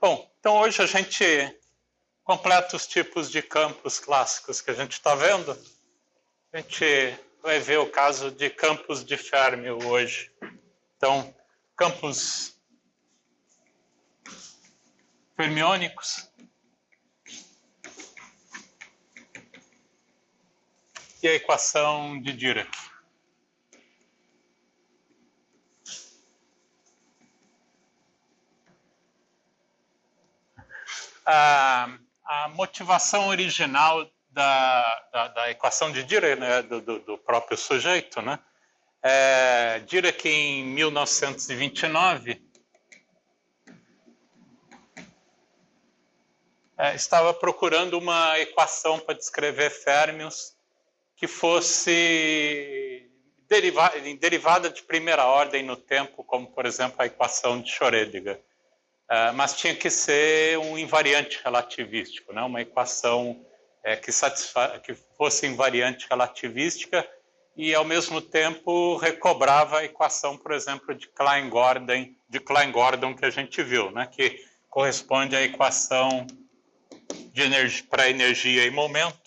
Bom, então hoje a gente completa os tipos de campos clássicos que a gente está vendo. A gente vai ver o caso de campos de Fermi hoje. Então, campos fermiônicos e a equação de Dirac. A motivação original da equação de Dirac, né, do próprio sujeito, né? Dirac, em 1929, estava procurando uma equação para descrever férmions que fosse derivada de primeira ordem no tempo, como, por exemplo, a equação de Schrödinger. Mas tinha que ser um invariante relativístico, né? Uma equação que fosse invariante relativística e, ao mesmo tempo, recobrava a equação, por exemplo, de Klein-Gordon que a gente viu, né? Que corresponde à equação para energia e momento.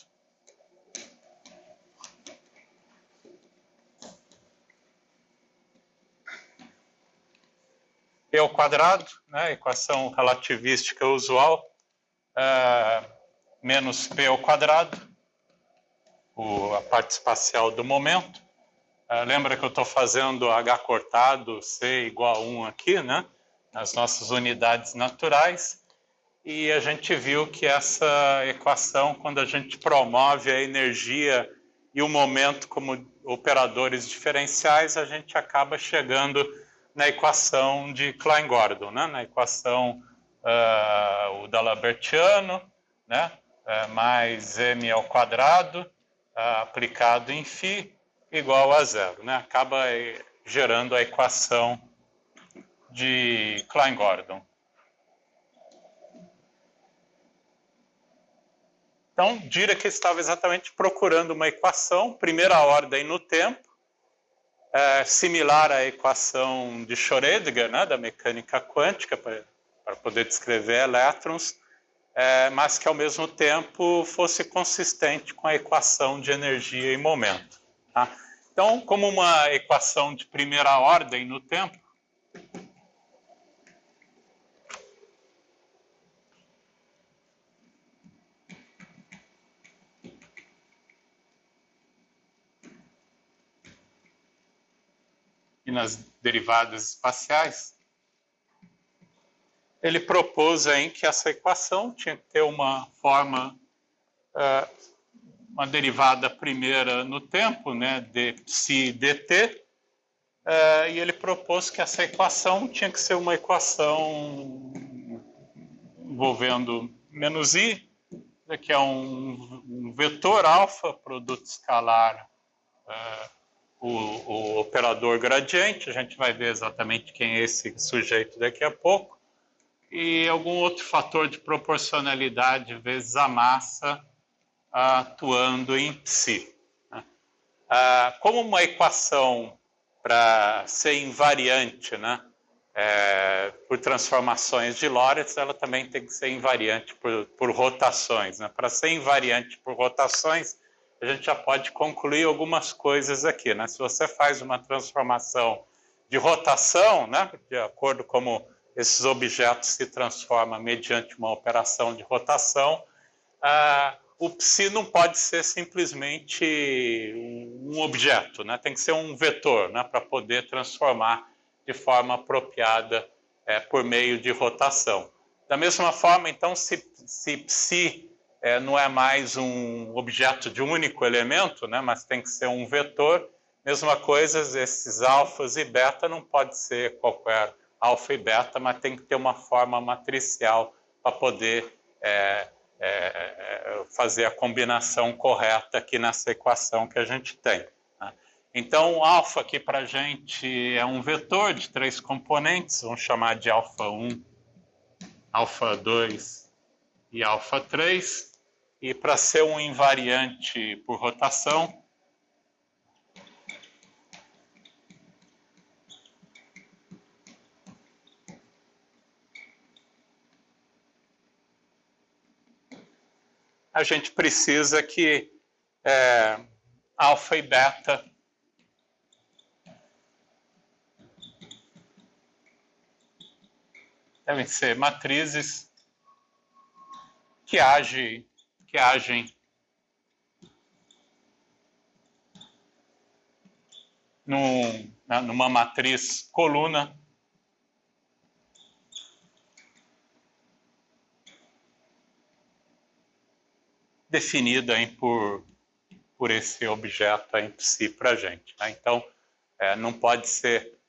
P ao quadrado, né, equação relativística usual, menos P ao quadrado, a parte espacial do momento. Lembra que eu estou fazendo H cortado, C igual a 1 aqui, né, nas nossas unidades naturais. E a gente viu que essa equação, quando a gente promove a energia e o momento como operadores diferenciais, a gente acaba chegando na equação de Klein-Gordon, né? Na equação o D'Albertiano, né? Mais m ao quadrado aplicado em φ igual a zero, né? Acaba gerando a equação de Klein-Gordon. Então, Dirac estava exatamente procurando uma equação, primeira ordem no tempo, similar à equação de Schrödinger, né, da mecânica quântica, para poder descrever elétrons, mas que, ao mesmo tempo, fosse consistente com a equação de energia e momento. Tá? Então, como uma equação de primeira ordem no tempo, e nas derivadas espaciais, ele propôs aí que essa equação tinha que ter uma forma, uma derivada primeira no tempo, né, de psi dt, e ele propôs que essa equação tinha que ser uma equação envolvendo menos i, que é um vetor alfa, produto escalar, o operador gradiente, a gente vai ver exatamente quem é esse sujeito daqui a pouco, e algum outro fator de proporcionalidade vezes a massa atuando em psi. Como uma equação para ser invariante, né, por transformações de Lorentz, ela também tem que ser invariante por rotações. Né? Para ser invariante por rotações, a gente já pode concluir algumas coisas aqui. Né? Se você faz uma transformação de rotação, né, de acordo com como esses objetos se transformam mediante uma operação de rotação, o psi não pode ser simplesmente um objeto, né? Tem que ser um vetor, né, para poder transformar de forma apropriada por meio de rotação. Da mesma forma, então, se psi não é mais um objeto de um único elemento, né, mas tem que ser um vetor, mesma coisa, esses alfas e beta não pode ser qualquer alfa e beta, mas tem que ter uma forma matricial para poder fazer a combinação correta aqui nessa equação que a gente tem. Né? Então, alfa aqui para a gente é um vetor de 3 componentes, vamos chamar de alfa 1, alfa 2 e alfa 3. E para ser um invariante por rotação, a gente precisa que alfa e beta devem ser matrizes que agem numa matriz coluna definida por esse objeto em si para a gente. Né? Então, não pode ser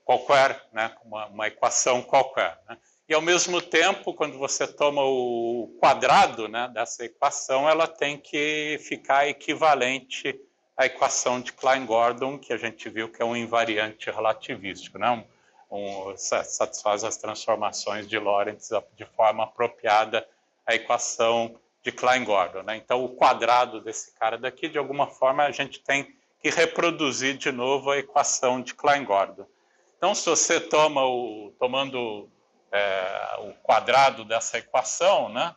qualquer, né? uma equação qualquer. Né? E, ao mesmo tempo, quando você toma o quadrado, né, dessa equação, ela tem que ficar equivalente à equação de Klein-Gordon, que a gente viu que é um invariante relativístico, né? Satisfaz as transformações de Lorentz de forma apropriada à equação de Klein-Gordon. Né? Então, o quadrado desse cara daqui, de alguma forma, a gente tem que reproduzir de novo a equação de Klein-Gordon. Então, se você tomando o quadrado dessa equação, né?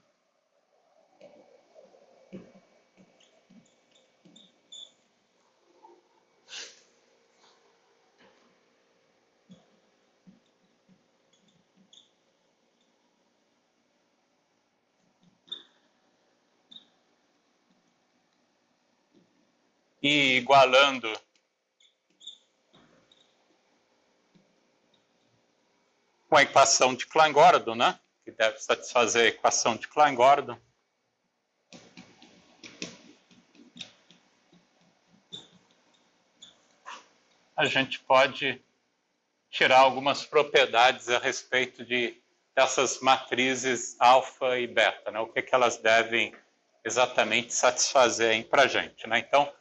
E igualando com a equação de Klein-Gordon, né? Que deve satisfazer a equação de Klein-Gordon. A gente pode tirar algumas propriedades a respeito dessas matrizes alfa e beta, né? O que elas devem exatamente satisfazer para a gente. Né? Então,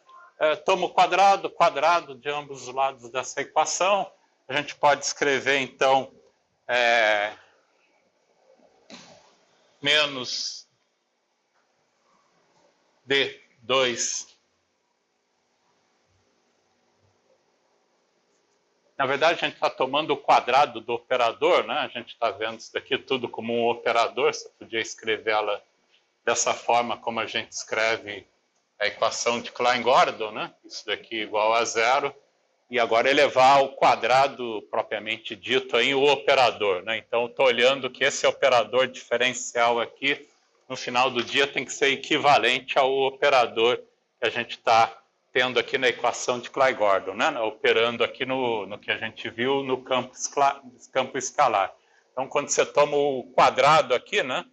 toma o quadrado de ambos os lados dessa equação. A gente pode escrever, então, menos D2. Na verdade, a gente está tomando o quadrado do operador, né? A gente está vendo isso daqui tudo como um operador. Você podia escrevê-la dessa forma como a gente escreve a equação de Klein-Gordon, né? Isso daqui igual a zero. E agora elevar ao quadrado propriamente dito aí o operador, né? Então, estou olhando que esse operador diferencial aqui, no final do dia, tem que ser equivalente ao operador que a gente está tendo aqui na equação de Klein-Gordon, né? Operando aqui no que a gente viu no campo escalar. Então, quando você toma o quadrado aqui, né,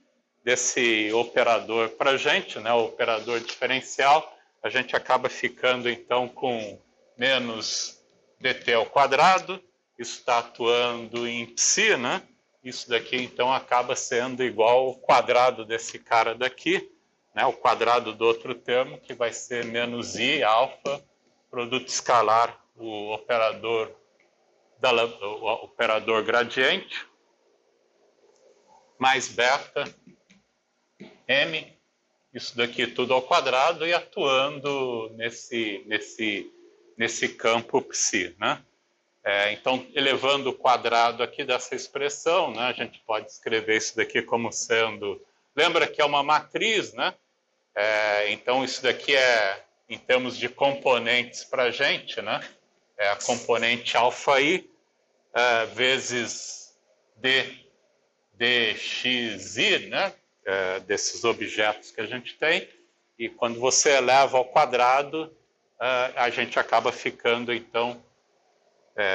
desse operador para a gente, né, o operador diferencial, a gente acaba ficando, então, com menos dt ao quadrado. Isso está atuando em psi, né? Isso daqui, então, acaba sendo igual ao quadrado desse cara daqui, né? O quadrado do outro termo, que vai ser menos i alfa, produto escalar, o operador gradiente, mais beta, m, isso daqui tudo ao quadrado, e atuando nesse campo psi, né? Então, elevando o quadrado aqui dessa expressão, né, a gente pode escrever isso daqui como sendo... Lembra que é uma matriz, né? Então, isso daqui em termos de componentes para a gente, né? É a componente alfa-i vezes dxi, né? Desses objetos que a gente tem. E quando você eleva ao quadrado, a gente acaba ficando, então,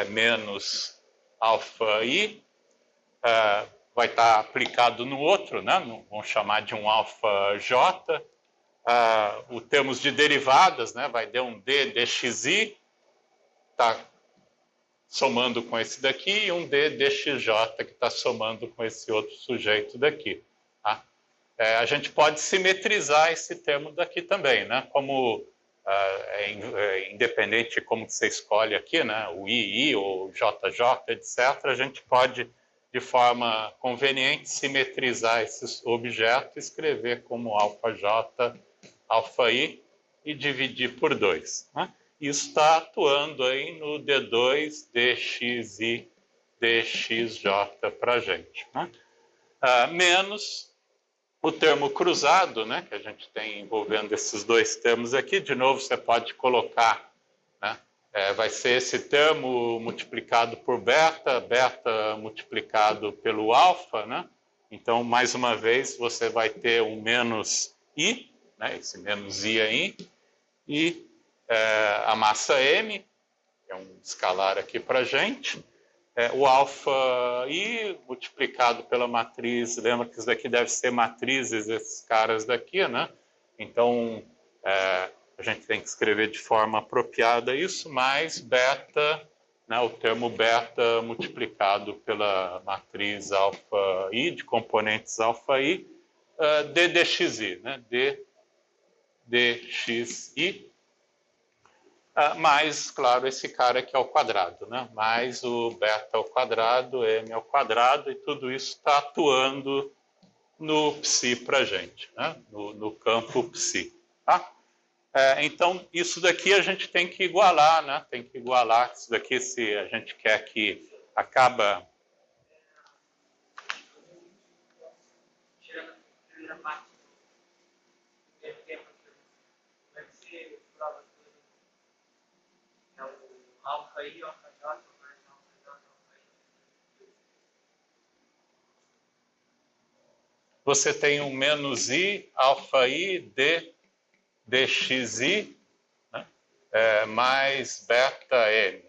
menos alfa-i, vai estar aplicado no outro, né? Vamos chamar de um alfa-j. O termos de derivadas, né? Vai dar um d dxi, está somando com esse daqui, e um d dxj, que está somando com esse outro sujeito daqui. Tá? A gente pode simetrizar esse termo daqui também, né? Como independente de como você escolhe aqui, né? O II ou JJ, etc., a gente pode, de forma conveniente, simetrizar esses objetos, escrever como alfa-j, alfa-i e dividir por 2. Né? Isso está atuando aí no D2, DXI, DXJ para a gente. Né? Menos O termo cruzado, né, que a gente tem envolvendo esses dois termos aqui, de novo você pode colocar, né, vai ser esse termo multiplicado por beta, beta multiplicado pelo alfa, né? Então, mais uma vez, você vai ter um menos i, né, esse menos i aí, e a massa m, que é um escalar aqui para a gente, o alfa i multiplicado pela matriz, lembra que isso daqui deve ser matrizes, esses caras daqui, né? Então, a gente tem que escrever de forma apropriada isso, mais beta, né, o termo beta multiplicado pela matriz alfa i, de componentes alfa i, d dxi, né? d dxi, mais, claro, esse cara aqui ao quadrado, né? Mais o beta ao quadrado, m ao quadrado, e tudo isso está atuando no psi para a gente, né? No campo psi. Tá? Então, isso daqui a gente tem que igualar, né? Tem que igualar isso daqui se a gente quer que acaba... Tirando a primeira parte do tempo, vai ser prova é o alfa i, alfa j, mais alfa j, alfa i. Você tem um menos i, alfa i, d, dxi, né? Mais beta m,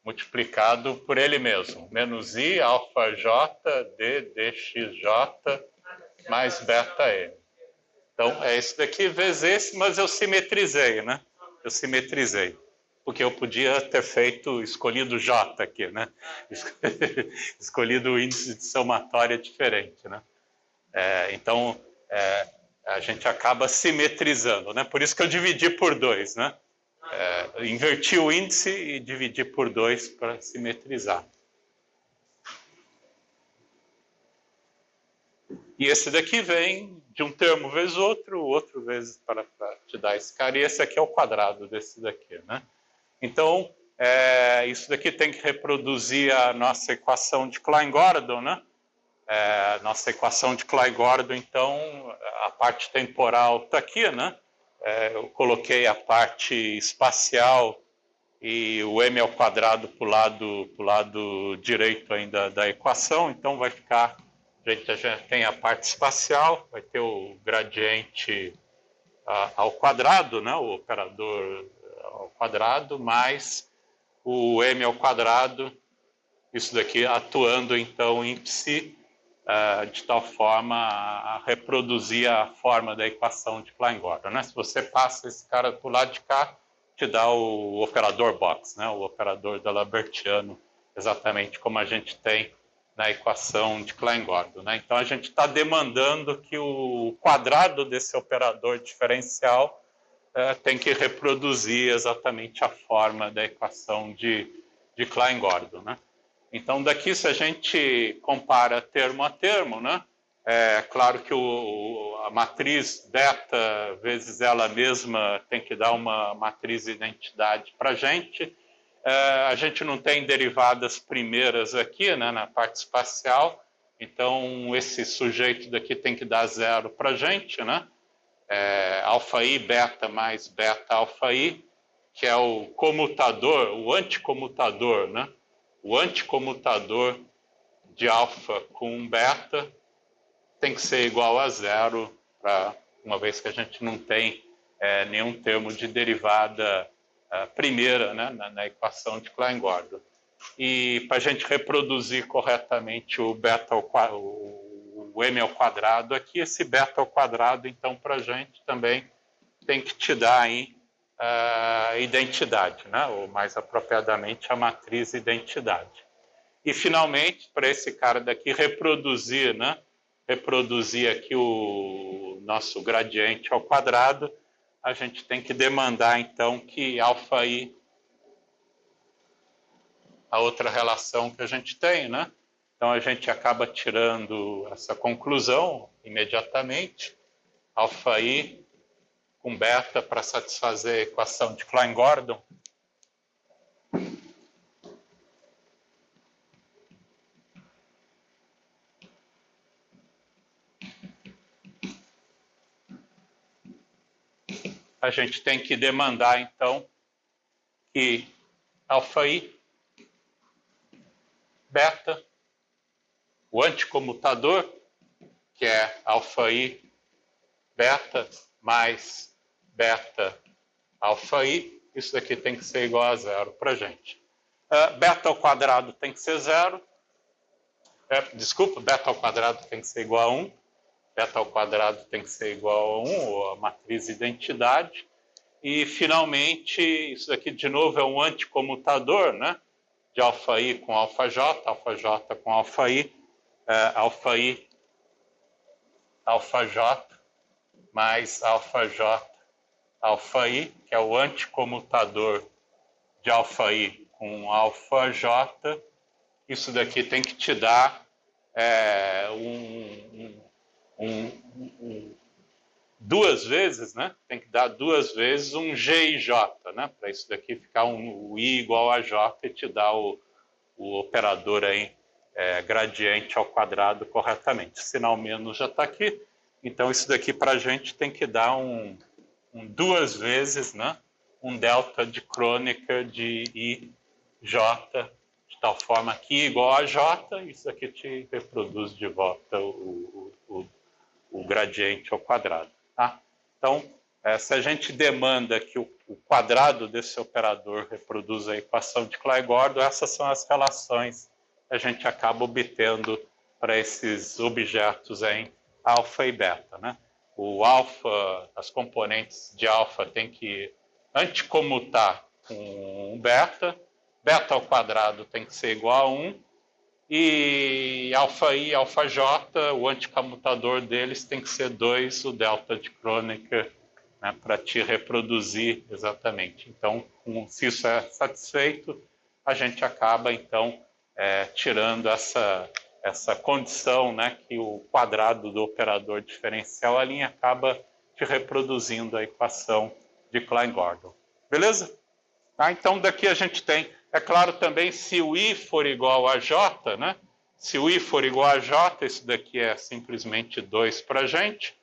multiplicado por ele mesmo. Menos i, alfa j, d, dxj, mais beta m. Então, é esse daqui vezes esse, mas eu simetrizei, né? Eu simetrizei. Porque eu podia ter escolhido J aqui, né? Escolhido o índice de somatória diferente, né? Então, a gente acaba simetrizando, né? Por isso que eu dividi por 2, né? Inverti o índice e dividi por 2 para simetrizar. E esse daqui vem de um termo vezes outro vezes para te dar esse cara, e esse aqui é o quadrado desse daqui, né? Então, isso daqui tem que reproduzir a nossa equação de Klein-Gordon, né? Nossa equação de Klein-Gordon, então, a parte temporal está aqui, né? Eu coloquei a parte espacial e o m ao quadrado para o lado direito ainda da equação, então vai ficar, a gente tem a parte espacial, vai ter o gradiente ao quadrado, né, o operador ao quadrado, mais o m ao quadrado, isso daqui atuando então em psi, de tal forma a reproduzir a forma da equação de Klein-Gordon, né? Se você passa esse cara para o lado de cá, te dá o operador box, né? O operador da Lambertiano, exatamente como a gente tem na equação de Klein-Gordon, né? Então a gente está demandando que o quadrado desse operador diferencial tem que reproduzir exatamente a forma da equação de Klein-Gordon, né? Então, daqui, se a gente compara termo a termo, né? É claro que a matriz beta vezes ela mesma tem que dar uma matriz identidade para a gente. A gente não tem derivadas primeiras aqui, né, na parte espacial. Então, esse sujeito daqui tem que dar zero para a gente, né? Alfa i beta mais beta alfa i, que é o comutador, o anticomutador, né? O anticomutador de alfa com beta tem que ser igual a zero, uma vez que a gente não tem nenhum termo de derivada primeira, né, na equação de Klein-Gordon. E para a gente reproduzir corretamente o beta o m ao quadrado aqui, esse beta ao quadrado, então, para a gente também tem que te dar aí a identidade, né? Ou mais apropriadamente a matriz identidade. E finalmente, para esse cara daqui reproduzir, né? Reproduzir aqui o nosso gradiente ao quadrado, a gente tem que demandar então que alfa i, a outra relação que a gente tem, né? Então a gente acaba tirando essa conclusão imediatamente, alfa i com beta para satisfazer a equação de Klein-Gordon. a gente tem que demandar, então, que alfa-i, beta, o anticomutador, que é alfa-i, beta mais beta alfa-i, isso daqui tem que ser igual a zero para a gente. Beta ao quadrado tem que ser zero. Desculpa, beta ao quadrado tem que ser igual a 1. Beta ao quadrado tem que ser igual a 1, ou a matriz identidade. E, finalmente, isso daqui, de novo, é um anticomutador, né? De alfa-i com alfa-j com alfa-i, alfa-i, alfa-j mais alfa-j, alfa-i, que é o anticomutador de alfa-i com alfa-j. Isso daqui tem que te dar duas vezes, né? Tem que dar duas vezes um G e J, né? Para isso daqui ficar o I igual a J e te dar o operador aí, gradiente ao quadrado corretamente. Sinal menos já está aqui. Então, isso daqui para a gente tem que dar duas vezes, né? Um delta de Kronecker de I, J, de tal forma que I igual a J, isso aqui te reproduz de volta o gradiente ao quadrado. Tá? Então, se a gente demanda que o quadrado desse operador reproduza a equação de Clay-Gordon, essas são as relações que a gente acaba obtendo para esses objetos em alfa e beta. Né? O alfa, as componentes de alfa tem que anticomutar com beta, beta ao quadrado tem que ser igual a 1, e alfa-i e alfa-j, o anticomutador deles tem que ser 2, o delta de Kronecker, né, para te reproduzir exatamente. Então, se isso é satisfeito, a gente acaba, então, tirando essa condição, né, que o quadrado do operador diferencial ali acaba te reproduzindo a equação de Klein-Gordon. Beleza? Tá? Então, daqui a gente tem, é claro também, se o I for igual a J, né? Se o I for igual a J, isso daqui é simplesmente 2 para a gente.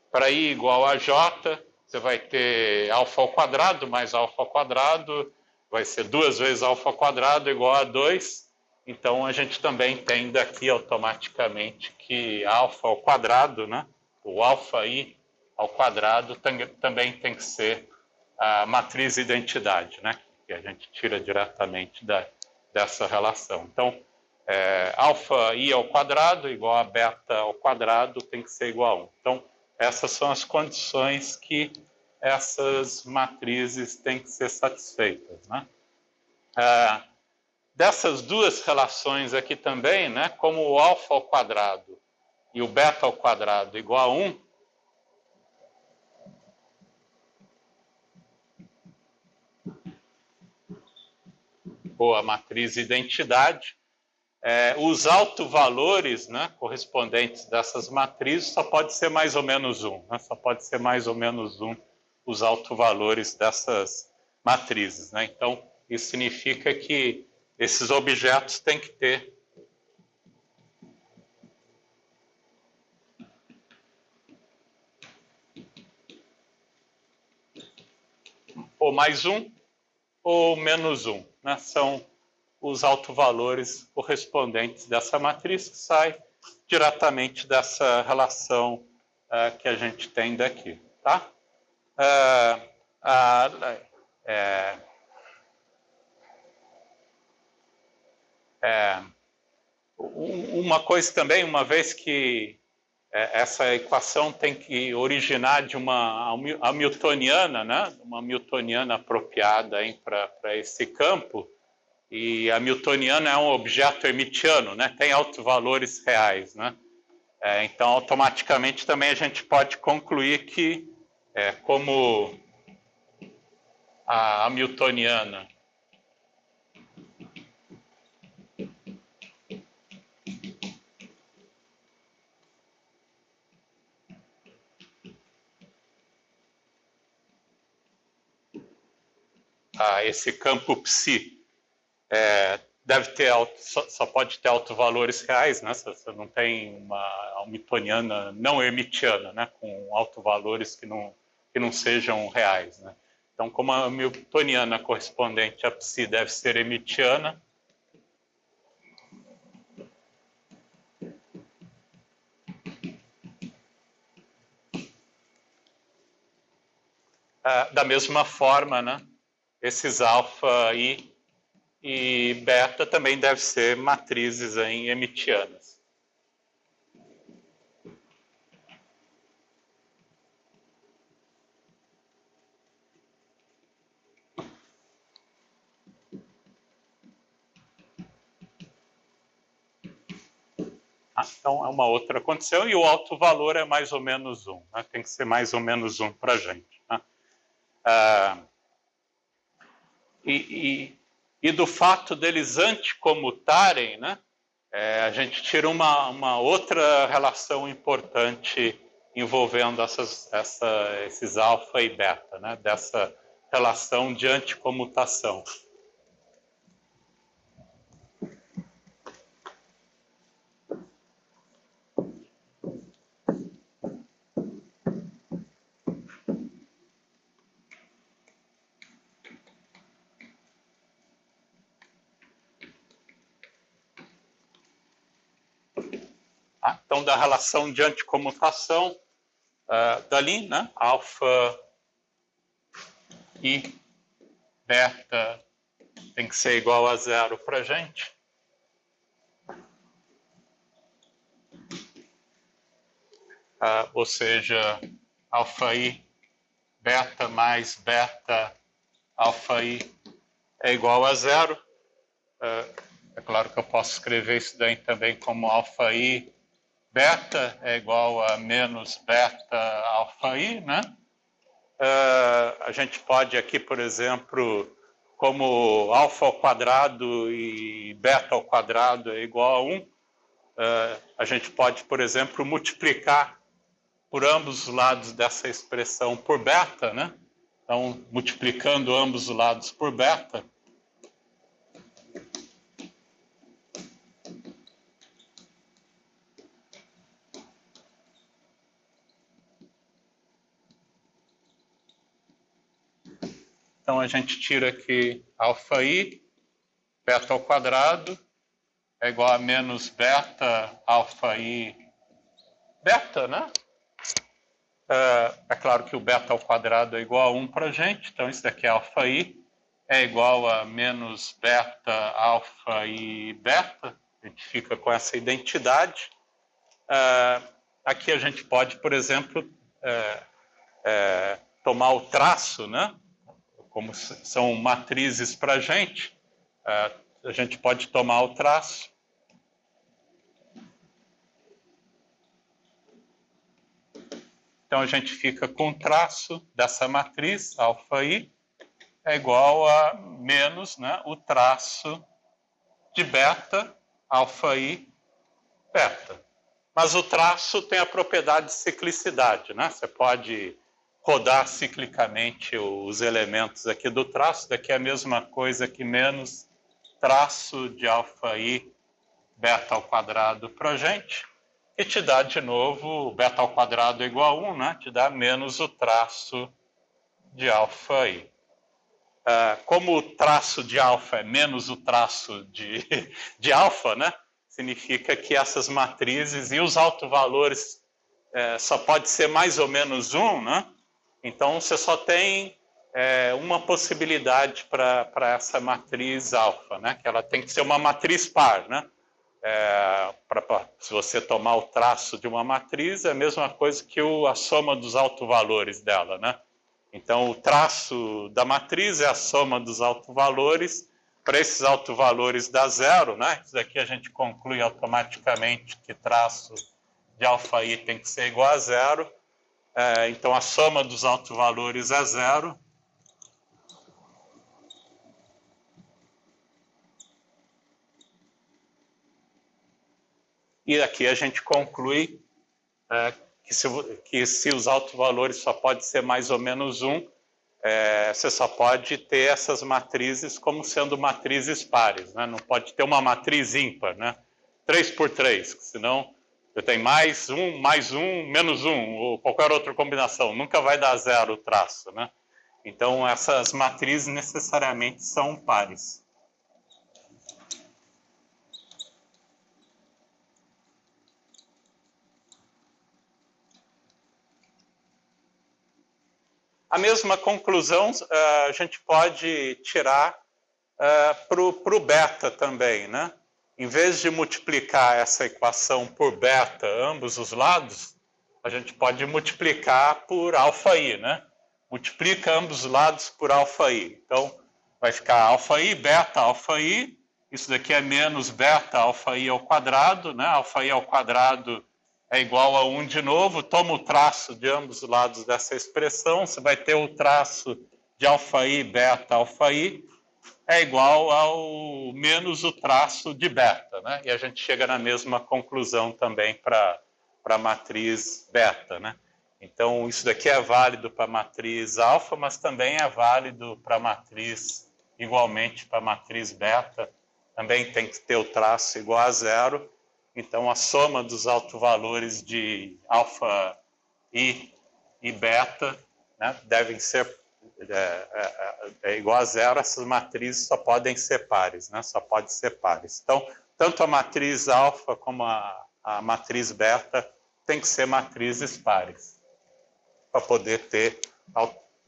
Para I igual a J, você vai ter alfa ao quadrado mais alfa ao quadrado, vai ser 2 vezes alfa ao quadrado igual a 2. Então, a gente também tem daqui automaticamente que alfa ao quadrado, né? O alfa-i ao quadrado também tem que ser a matriz identidade, né? Que a gente tira diretamente dessa relação. Então, alfa-i ao quadrado igual a beta ao quadrado tem que ser igual a 1. Então, essas são as condições que essas matrizes têm que ser satisfeitas, né? Dessas duas relações aqui também, né? Como o alfa ao quadrado e o beta ao quadrado igual a 1, ou a matriz identidade, os autovalores, né, correspondentes dessas matrizes só pode ser mais ou menos 1. Né, só pode ser mais ou menos 1 os autovalores dessas matrizes. Né? Então, isso significa que esses objetos têm que ter ou mais 1 ou menos 1. Né? São os autovalores correspondentes dessa matriz que sai diretamente dessa relação que a gente tem daqui. Tá? Uma coisa também, uma vez que essa equação tem que originar de uma hamiltoniana, né? Uma hamiltoniana apropriada para esse campo, e a hamiltoniana é um objeto hermitiano, né? Tem autovalores reais, né? Então, automaticamente também a gente pode concluir que, como a hamiltoniana esse campo psi deve ter só pode ter autovalores reais, né? Você não tem uma hamiltoniana não hermitiana, né? Com autovalores que que não sejam reais, né? Então, como a hamiltoniana correspondente a psi deve ser hermitiana, da mesma forma, né, esses alfa e beta também devem ser matrizes em hermitianas. Então, é uma outra condição, e o alto valor é mais ou menos 1. Né? Tem que ser mais ou menos 1 para a gente. Né? E do fato deles anticomutarem, né, a gente tira uma outra relação importante envolvendo esses alfa e beta, né, dessa relação de anticomutação. Então, da relação de anticomutação, dali, né, alfa e beta tem que ser igual a 0 para a gente. Ou seja, alfa i beta mais beta alfa i é igual a 0. É claro que eu posso escrever isso daí também como alfa i beta é igual a menos beta alfa i, né? A gente pode aqui, por exemplo, como alfa ao quadrado e beta ao quadrado é igual a 1, a gente pode, por exemplo, multiplicar por ambos os lados dessa expressão por beta, né? Então, multiplicando ambos os lados por beta, então a gente tira aqui alfa i, beta ao quadrado, é igual a menos beta alfa i beta, né? É claro que o beta ao quadrado é igual a 1 para a gente, então isso daqui é alfa i, é igual a menos beta alfa i beta, a gente fica com essa identidade. Aqui a gente pode, por exemplo, tomar o traço, né? Como são matrizes para a gente pode tomar o traço. Então, a gente fica com o traço dessa matriz, alfa i, é igual a menos, né, o traço de beta, alfa i, beta. Mas o traço tem a propriedade de ciclicidade, né? Você pode rodar ciclicamente os elementos aqui do traço, daqui é a mesma coisa que menos traço de alfa i beta ao quadrado para a gente, e te dá de novo beta ao quadrado é igual a 1, né? Te dá menos o traço de alfa i. Como o traço de alfa é menos o traço de alfa, né? Significa que essas matrizes e os autovalores só pode ser mais ou menos 1, né? Então, você só tem uma possibilidade para essa matriz alfa, né? Que ela tem que ser uma matriz par, né? Se você tomar o traço de uma matriz, é a mesma coisa que a soma dos autovalores dela, né? Então, o traço da matriz é a soma dos autovalores. Para esses autovalores dá 0, né? Isso daqui a gente conclui automaticamente que traço de alfa i tem que ser igual a 0. Então, a soma dos autovalores é 0. E aqui a gente conclui que se os autovalores só pode ser mais ou menos 1, você só pode ter essas matrizes como sendo matrizes pares, né? Não pode ter uma matriz ímpar, né? 3 por 3, senão Eu tenho mais um, menos um, ou qualquer outra combinação. Nunca vai dar zero o traço, né? Então, essas matrizes necessariamente são pares. A mesma conclusão a gente pode tirar para o beta também, né? Em vez de multiplicar essa equação por beta, ambos os lados, a gente pode multiplicar por alfa-i, né? Multiplica ambos os lados por alfa-i. Então, vai ficar alfa-i, beta, alfa-i. Isso daqui é menos beta, alfa-i ao quadrado, né? Alfa-i ao quadrado é igual a 1 de novo. Toma o traço de ambos os lados dessa expressão. Você vai ter o traço de alfa-i, beta, alfa-i é igual ao menos o traço de beta, né? E a gente chega na mesma conclusão também para a matriz beta, né? Então, isso daqui é válido para a matriz alfa, mas também é válido para a matriz, igualmente para a matriz beta. Também tem que ter o traço igual a zero. Então, a soma dos autovalores de alfa i e beta, né, devem ser igual a zero. Essas matrizes só podem ser pares, né? Só pode ser pares. Então, tanto a matriz alfa como a matriz beta tem que ser matrizes pares para poder ter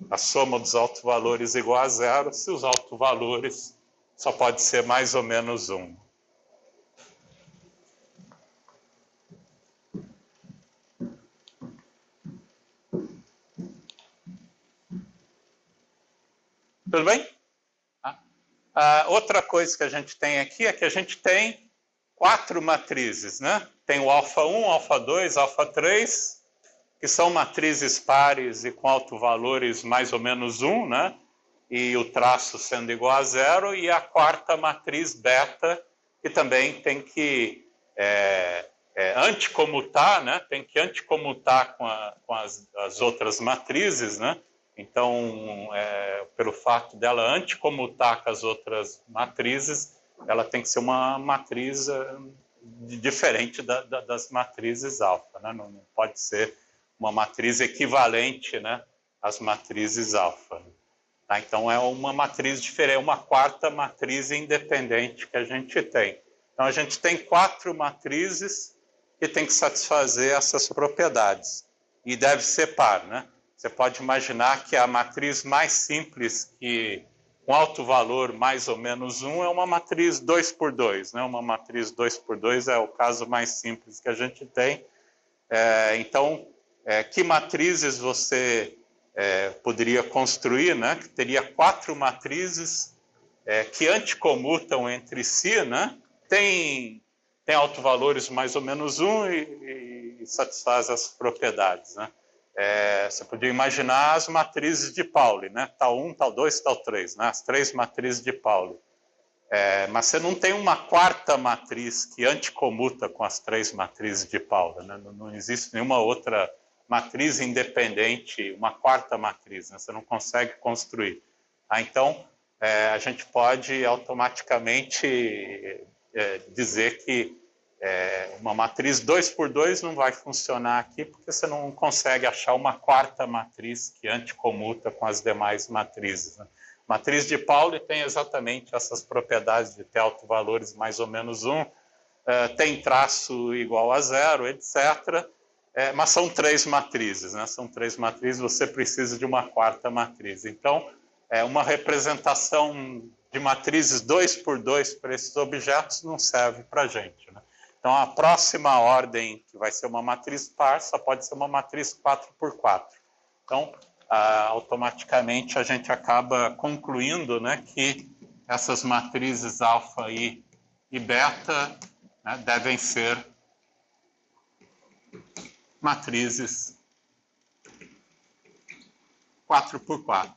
a soma dos autovalores igual a zero, se os autovalores só pode ser mais ou menos 1. Tudo bem? Outra coisa que a gente tem aqui é que a gente tem 4 matrizes, né? Tem o alfa 1, alfa 2, alfa 3, que são matrizes pares e com autovalores mais ou menos 1, né? E o traço sendo igual a zero, e a quarta matriz beta, que também tem que anticomutar, né? Tem que anticomutar com as outras matrizes, né? Então, pelo fato dela anticomutar com as outras matrizes, ela tem que ser uma matriz diferente das matrizes alfa, né? Não pode ser uma matriz equivalente, né, às matrizes alfa. Tá? Então, é uma matriz diferente, uma quarta matriz independente que a gente tem. Então, a gente tem 4 matrizes que tem que satisfazer essas propriedades. E deve ser par, né? Você pode imaginar que a matriz mais simples, que com alto valor mais ou menos 1, é uma matriz 2 por 2, né? Uma matriz 2 por 2 é o caso mais simples que a gente tem. Então, que matrizes você poderia construir, né? Que teria 4 matrizes que anticomutam entre si, né? Tem autovalores mais ou menos 1 e satisfaz as propriedades, né? Você podia imaginar as matrizes de Pauli, né? Tal 1, tal 2, tal 3, né? As 3 matrizes de Pauli. Mas você não tem uma quarta matriz que anticomuta com as 3 matrizes de Pauli, né? Não existe nenhuma outra matriz independente, uma quarta matriz, né? Você não consegue construir. Então, a gente pode automaticamente dizer que uma matriz 2 por 2 não vai funcionar aqui, porque você não consegue achar uma quarta matriz que anticomuta com as demais matrizes, né? Matriz de Pauli tem exatamente essas propriedades de ter autovalores mais ou menos 1, tem traço igual a zero, etc. Mas são 3 matrizes, né? São 3 matrizes, você precisa de uma quarta matriz. Então, uma representação de matrizes 2 por 2 para esses objetos não serve para a gente, né? Então, a próxima ordem, que vai ser uma matriz par, só pode ser uma matriz 4 por 4. Então, automaticamente a gente acaba concluindo, né, que essas matrizes alfa e beta, né, devem ser matrizes 4 por 4.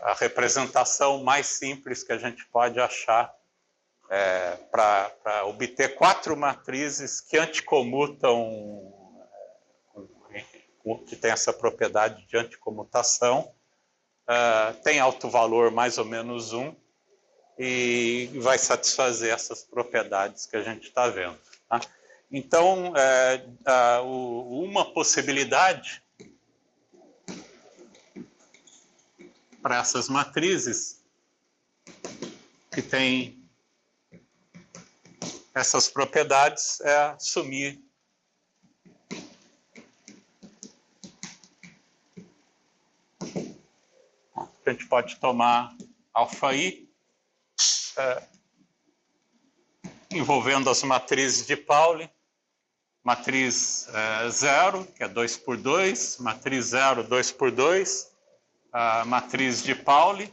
A representação mais simples que a gente pode achar para obter 4 matrizes que anticomutam, que tem essa propriedade de anticomutação, tem autovalor mais ou menos 1 e vai satisfazer essas propriedades que a gente está vendo. Tá? Então, uma possibilidade para essas matrizes que têm essas propriedades é assumir a gente pode tomar αi envolvendo as matrizes de Pauli, matriz 0, que é 2 por 2, matriz 0, 2 por 2, a matriz de Pauli,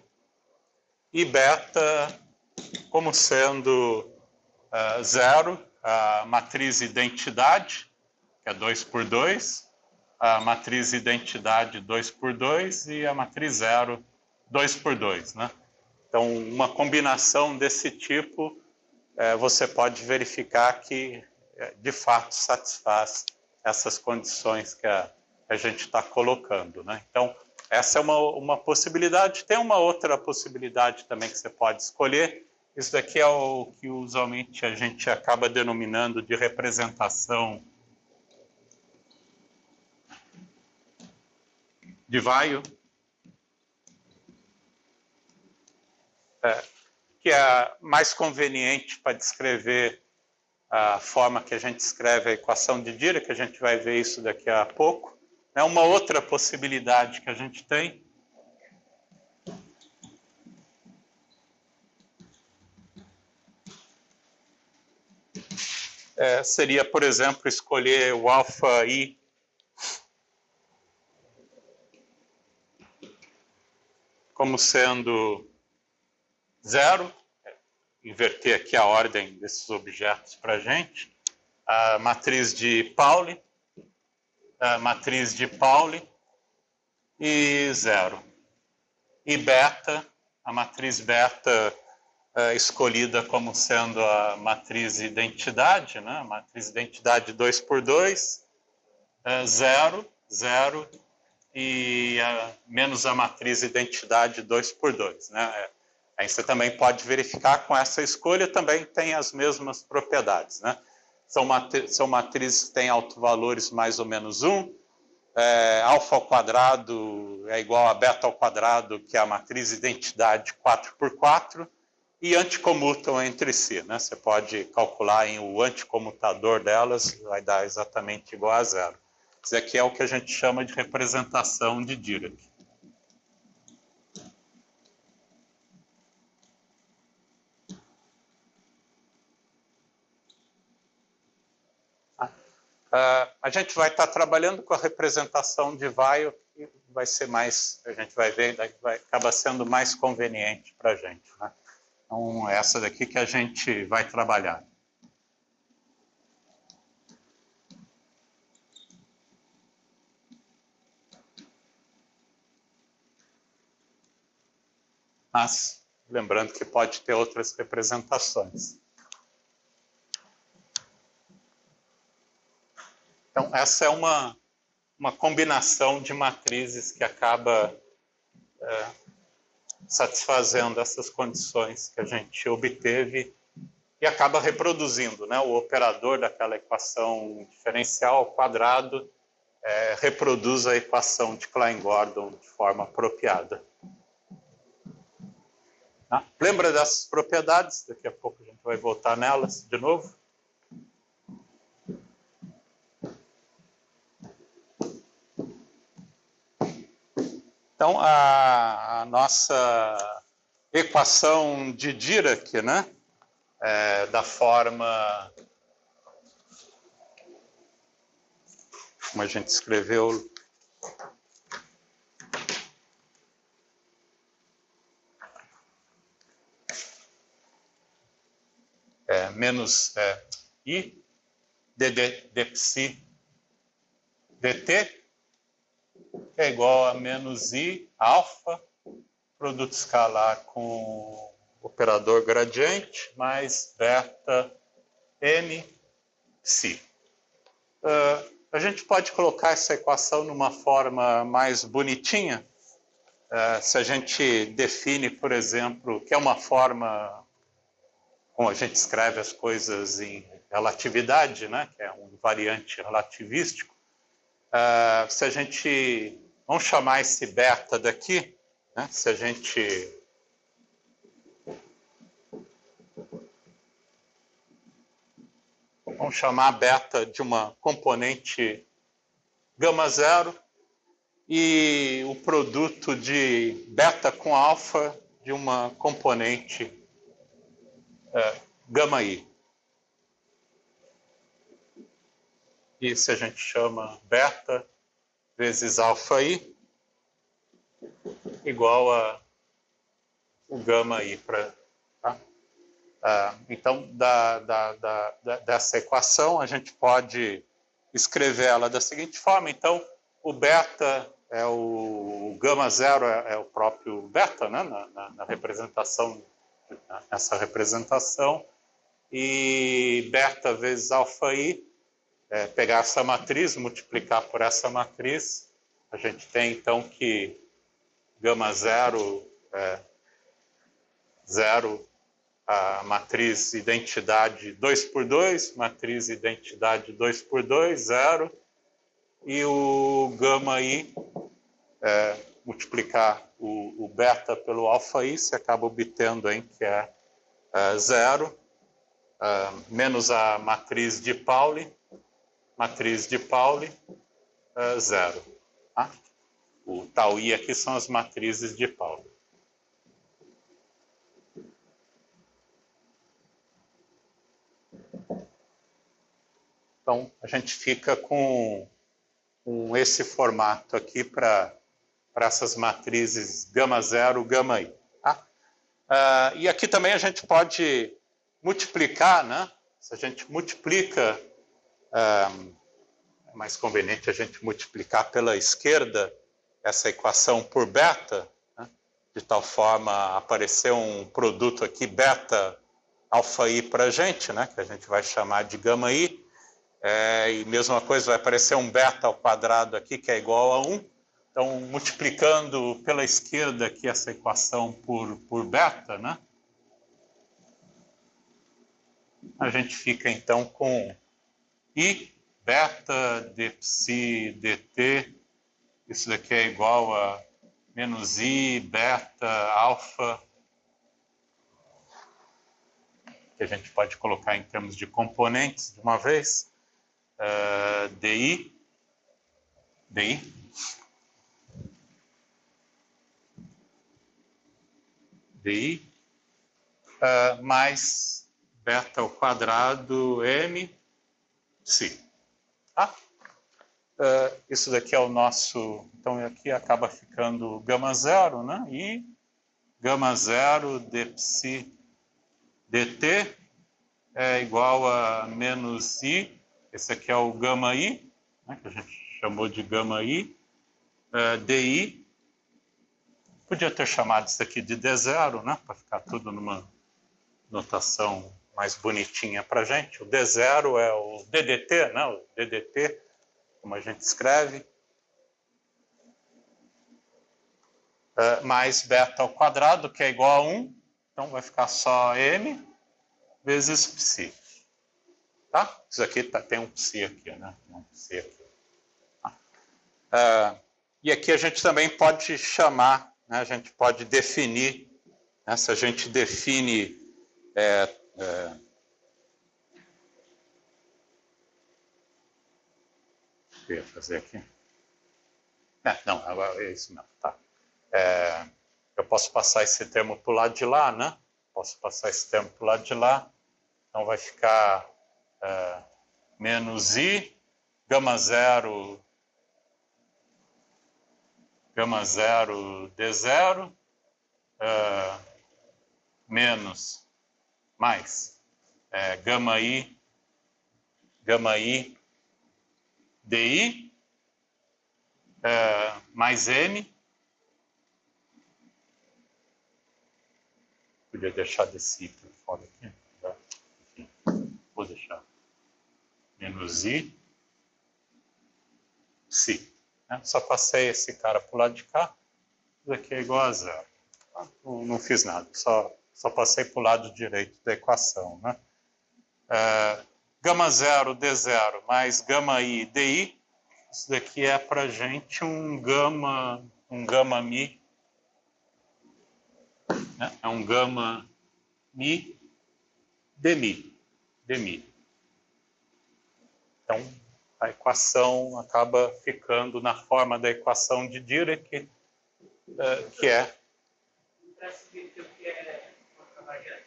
e beta como sendo 0, a matriz identidade, que é 2 por 2, a matriz identidade 2 por 2 e a matriz 0, 2 por 2, né? Então, uma combinação desse tipo, você pode verificar que, de fato, satisfaz essas condições que a gente está colocando, né? Então, essa é uma possibilidade. Tem uma outra possibilidade também que você pode escolher. Isso daqui é o que usualmente a gente acaba denominando de representação de Weyl, que é mais conveniente para descrever a forma que a gente escreve a equação de Dirac, que a gente vai ver isso daqui a pouco. Uma outra possibilidade que a gente tem seria, por exemplo, escolher o αi como sendo 0, inverter aqui a ordem desses objetos para a gente, a matriz de Pauli, e 0. E beta, a matriz beta escolhida como sendo a matriz identidade, né? A matriz identidade 2 por 2, 0, 0, e menos a matriz identidade 2 por 2, né? Aí você também pode verificar com essa escolha, também tem as mesmas propriedades, né? São matrizes que têm autovalores mais ou menos 1, alfa ao quadrado é igual a beta ao quadrado, que é a matriz identidade 4 por 4, e anticomutam entre si, né? Você pode calcular o anticomutador delas, vai dar exatamente igual a 0. Isso aqui é o que a gente chama de representação de Dirac. A gente vai estar trabalhando com a representação de Weyl, que vai ser mais, a gente vai ver, vai acabar sendo mais conveniente para a gente, né? Então, é essa daqui que a gente vai trabalhar. Mas, lembrando que pode ter outras representações. Então, essa é uma combinação de matrizes que acaba satisfazendo essas condições que a gente obteve e acaba reproduzindo, né? O operador daquela equação diferencial ao quadrado reproduz a equação de Klein-Gordon de forma apropriada. Tá? Lembra dessas propriedades? Daqui a pouco a gente vai voltar nelas de novo. Então, a nossa equação de Dirac, né, da forma como a gente escreveu menos I de psi dt é igual a menos I alfa, produto escalar com operador gradiente, mais beta m psi. A gente pode colocar essa equação numa forma mais bonitinha, se a gente define, por exemplo, que é uma forma como a gente escreve as coisas em relatividade, né, que é um invariante relativístico, se a gente, vamos chamar esse beta daqui, né, se a gente vamos chamar beta de uma componente gama zero e o produto de beta com alfa de uma componente gama i. Isso a gente chama beta vezes alfa i igual a o gama i. Tá? Então, dessa equação, a gente pode escrever ela da seguinte forma. Então, o beta é o gama zero é o próprio beta, né? na representação, nessa representação, e beta vezes alfa i, pegar essa matriz, multiplicar por essa matriz, a gente tem então que gama zero é zero, a matriz identidade 2 por 2, matriz identidade 2 por 2, 0, e o gama i, multiplicar o beta pelo alfa i, você acaba obtendo hein, que é 0, menos a matriz de Pauli, 0. Tá? O tau i aqui são as matrizes de Pauli. Então, a gente fica com esse formato aqui para essas matrizes gama zero, gama i. Tá? E aqui também a gente pode multiplicar, né? Se a gente multiplica, é mais conveniente a gente multiplicar pela esquerda essa equação por beta, né? De tal forma aparecer um produto aqui, beta alfa i para a gente, né? Que a gente vai chamar de gama i. E mesma coisa, vai aparecer um beta ao quadrado aqui, que é igual a 1. Então, multiplicando pela esquerda aqui essa equação por beta, né? A gente fica, então, com I beta de psi dt. Isso daqui é igual a menos I beta alfa, que a gente pode colocar em termos de componentes de uma vez. DI mais beta ao quadrado m psi. Tá? Isso daqui é o nosso, então aqui acaba ficando gama zero, né? E gama zero de psi dt é igual a menos i. Esse aqui é o gama i, né, que a gente chamou de gama i, di. Podia ter chamado isso aqui de D0, né, para ficar tudo numa notação mais bonitinha para a gente. O D0 é o DDT, né, o DDT, como a gente escreve, mais beta ao quadrado, que é igual a 1, então vai ficar só m vezes psi. Tá? Isso aqui tem um psi aqui, né? Tem um psi aqui. E aqui a gente também pode chamar, né? A gente pode definir, né? Se a gente define o que eu ia fazer aqui? Não, é isso mesmo, tá. Eu posso passar esse termo para o lado de lá, né? Posso passar esse termo para o lado de lá. Então vai ficar menos i, gama zero d0, menos, mais, gama i di, mais m. Podia deixar desse i por fora aqui. Enfim, vou deixar. Menos i, psi. Só passei esse cara para o lado de cá. Isso aqui é igual a 0. Não fiz nada, só passei para o lado direito da equação. Né? gama 0, D0, mais gama I, DI. Isso daqui é para a gente um gama mi, né? É um gama mi, dmi. Então, a equação acaba ficando na forma da equação de Dirac, que é... Para seguir o que é outra variante.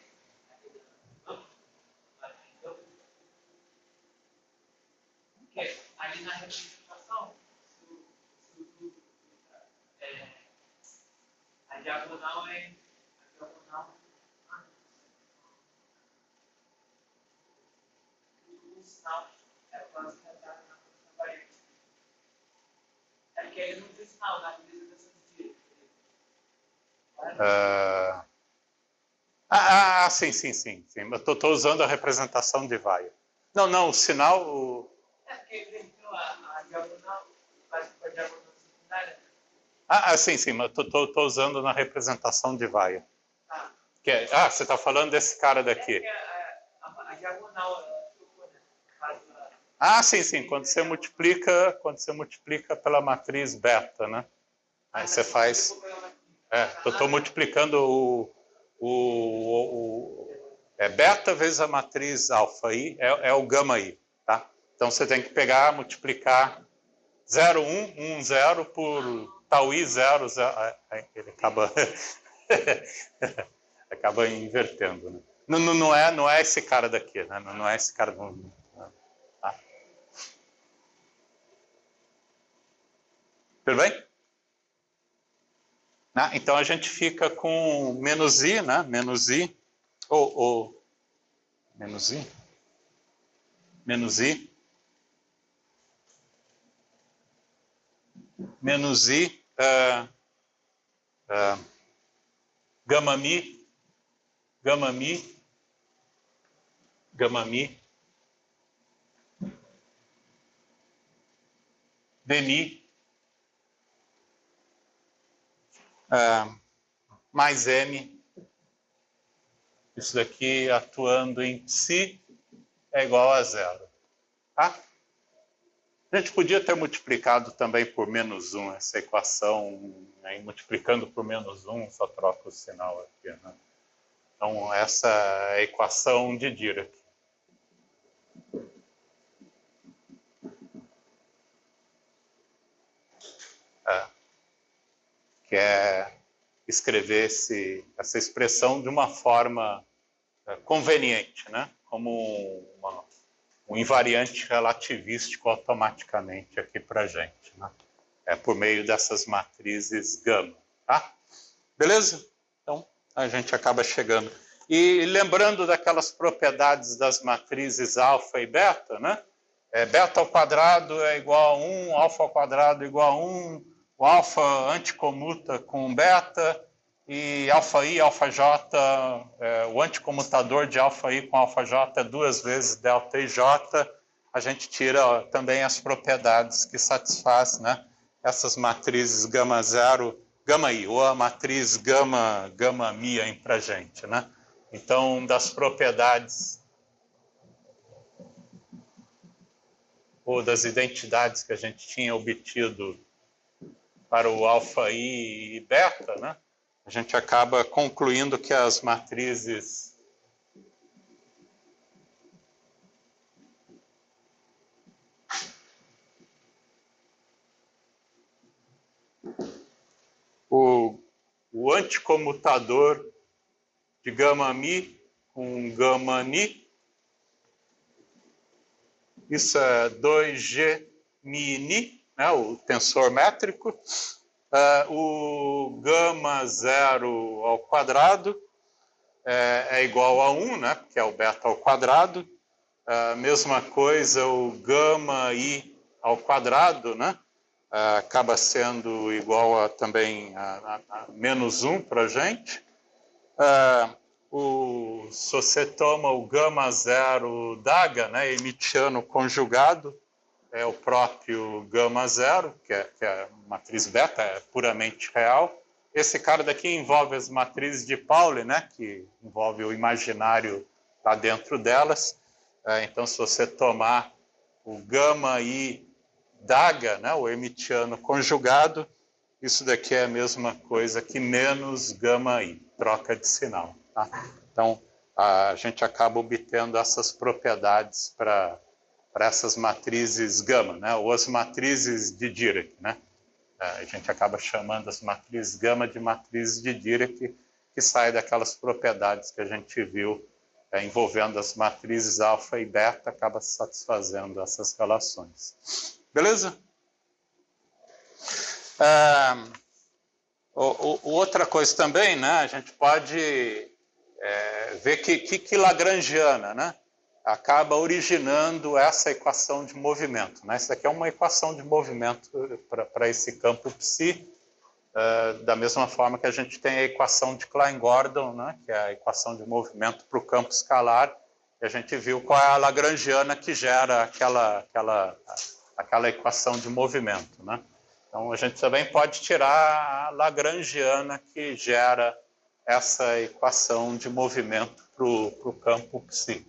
Porque ali na representação, a diagonal é a diagonal. O sinal é quase retratado na variante. É porque ele não tem sinal na representação de direito. Sim. Eu estou usando a representação de Weyl. Não, o sinal... É porque ele entrou a diagonal, faz com a diagonal secundária. Sim, mas eu estou usando na representação de Weyl. Que é, você está falando desse cara daqui. A diagonal, Sim, quando você multiplica pela matriz beta, né? Aí você faz... eu estou multiplicando beta vezes a matriz alfa I, é o gama I, tá? Então você tem que pegar, multiplicar 0, 1, 1, 0 por tau I, 0, 0. Ele acaba... acaba invertendo, né? Não é esse cara daqui, né? Não é esse cara... Tá? Tudo bem? Então a gente fica com menos I, né? Menos I, menos I, gama mi, dmi, mais m. Isso daqui atuando em psi é igual a 0. Tá? A gente podia ter multiplicado também por menos 1 essa equação, né? Multiplicando por menos 1, só troca o sinal aqui, né? Então, essa é a equação de Dirac. Que é escrever essa expressão de uma forma conveniente, né? Como um invariante relativístico automaticamente aqui para a gente, né? Por meio dessas matrizes gama, tá? Beleza? Então, a gente acaba chegando. E lembrando daquelas propriedades das matrizes alfa e beta, né? Beta ao quadrado é igual a 1, alfa ao quadrado é igual a 1, o alfa anticomuta com beta, e alfa I, alfa J, o anticomutador de alfa I com alfa J é 2 vezes delta IJ. A gente tira também as propriedades que satisfaz, né, essas matrizes gama 0, gama I, ou a matriz gama mi aí para a gente, né? Então, das propriedades ou das identidades que a gente tinha obtido para o alfa I e beta, né? A gente acaba concluindo que as matrizes o anticomutador de gama mi com gama ni, isso é 2G mi ni, né, o tensor métrico. O gama 0 ao quadrado é igual a 1, né, que é o beta ao quadrado. Mesma coisa o gama i ao quadrado, né, acaba sendo igual também a menos 1 para a gente. Se você toma o gama 0 DAGA, né, emitiano conjugado, é o próprio gama 0, que é a matriz beta, é puramente real. Esse cara daqui envolve as matrizes de Pauli, né, que envolve o imaginário lá dentro delas. Então, se você tomar o gama I daga, né, o hermitiano conjugado, isso daqui é a mesma coisa que menos gama I, troca de sinal. Tá? Então, a gente acaba obtendo essas propriedades para essas matrizes gama, né, ou as matrizes de Dirac. Né? A gente acaba chamando as matrizes gama de matrizes de Dirac, que sai daquelas propriedades que a gente viu envolvendo as matrizes alfa e beta, acaba satisfazendo essas relações. Beleza? Outra coisa também, né, a gente pode ver que lagrangiana, né, acaba originando essa equação de movimento. Né? Essa aqui é uma equação de movimento para esse campo psi, da mesma forma que a gente tem a equação de Klein-Gordon, né, que é a equação de movimento para o campo escalar, e a gente viu qual é a lagrangiana que gera aquela equação de movimento. Né? Então, a gente também pode tirar a lagrangiana que gera essa equação de movimento para o campo psi.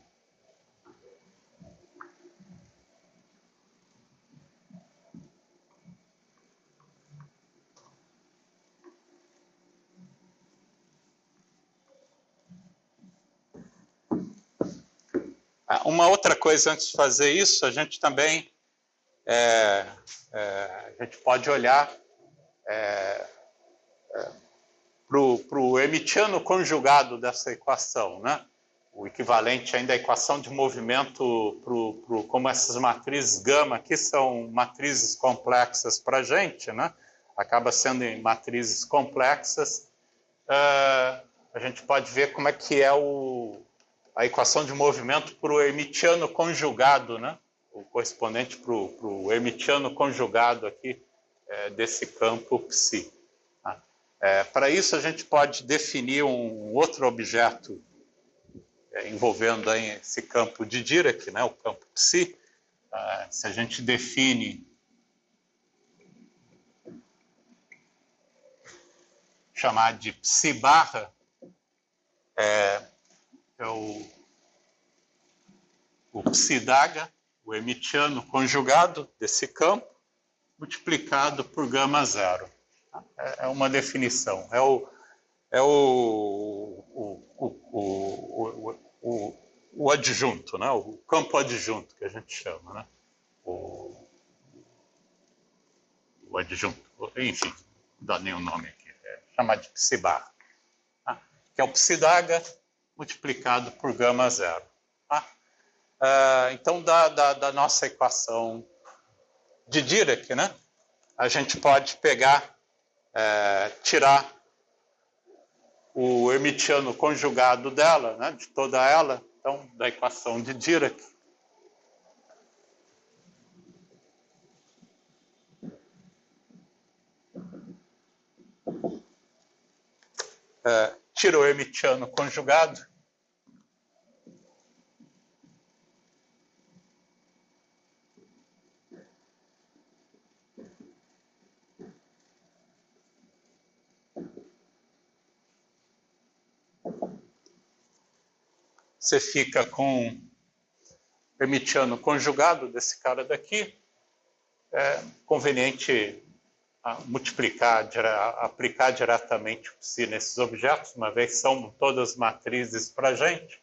Uma outra coisa antes de fazer isso, a gente também a gente pode olhar para o hermitiano conjugado dessa equação, né? O equivalente ainda à equação de movimento como essas matrizes gama aqui são matrizes complexas para a gente, né? Acaba sendo em matrizes complexas. A gente pode ver como é que é a equação de movimento para o hermitiano conjugado, né? O correspondente para o hermitiano conjugado aqui desse campo psi. Tá? Para isso, a gente pode definir um outro objeto envolvendo aí esse campo de Dirac, né? O campo psi. Se a gente define chamar de psi barra, é o psi daga, o hermitiano conjugado desse campo, multiplicado por gama zero. É uma definição. O adjunto, né? O campo adjunto que a gente chama. Né? O adjunto. Enfim, não dá nenhum nome aqui. Chamar de psi barra. Tá? Que é o psi daga multiplicado por gama zero. Tá? Então, da nossa equação de Dirac, né, a gente pode pegar, tirar o hermitiano conjugado dela, né, de toda ela, então, da equação de Dirac. Tira o hermitiano conjugado. Você fica com o hermitiano conjugado desse cara daqui. É conveniente multiplicar, aplicar diretamente o psi nesses objetos, uma vez são todas matrizes para a gente.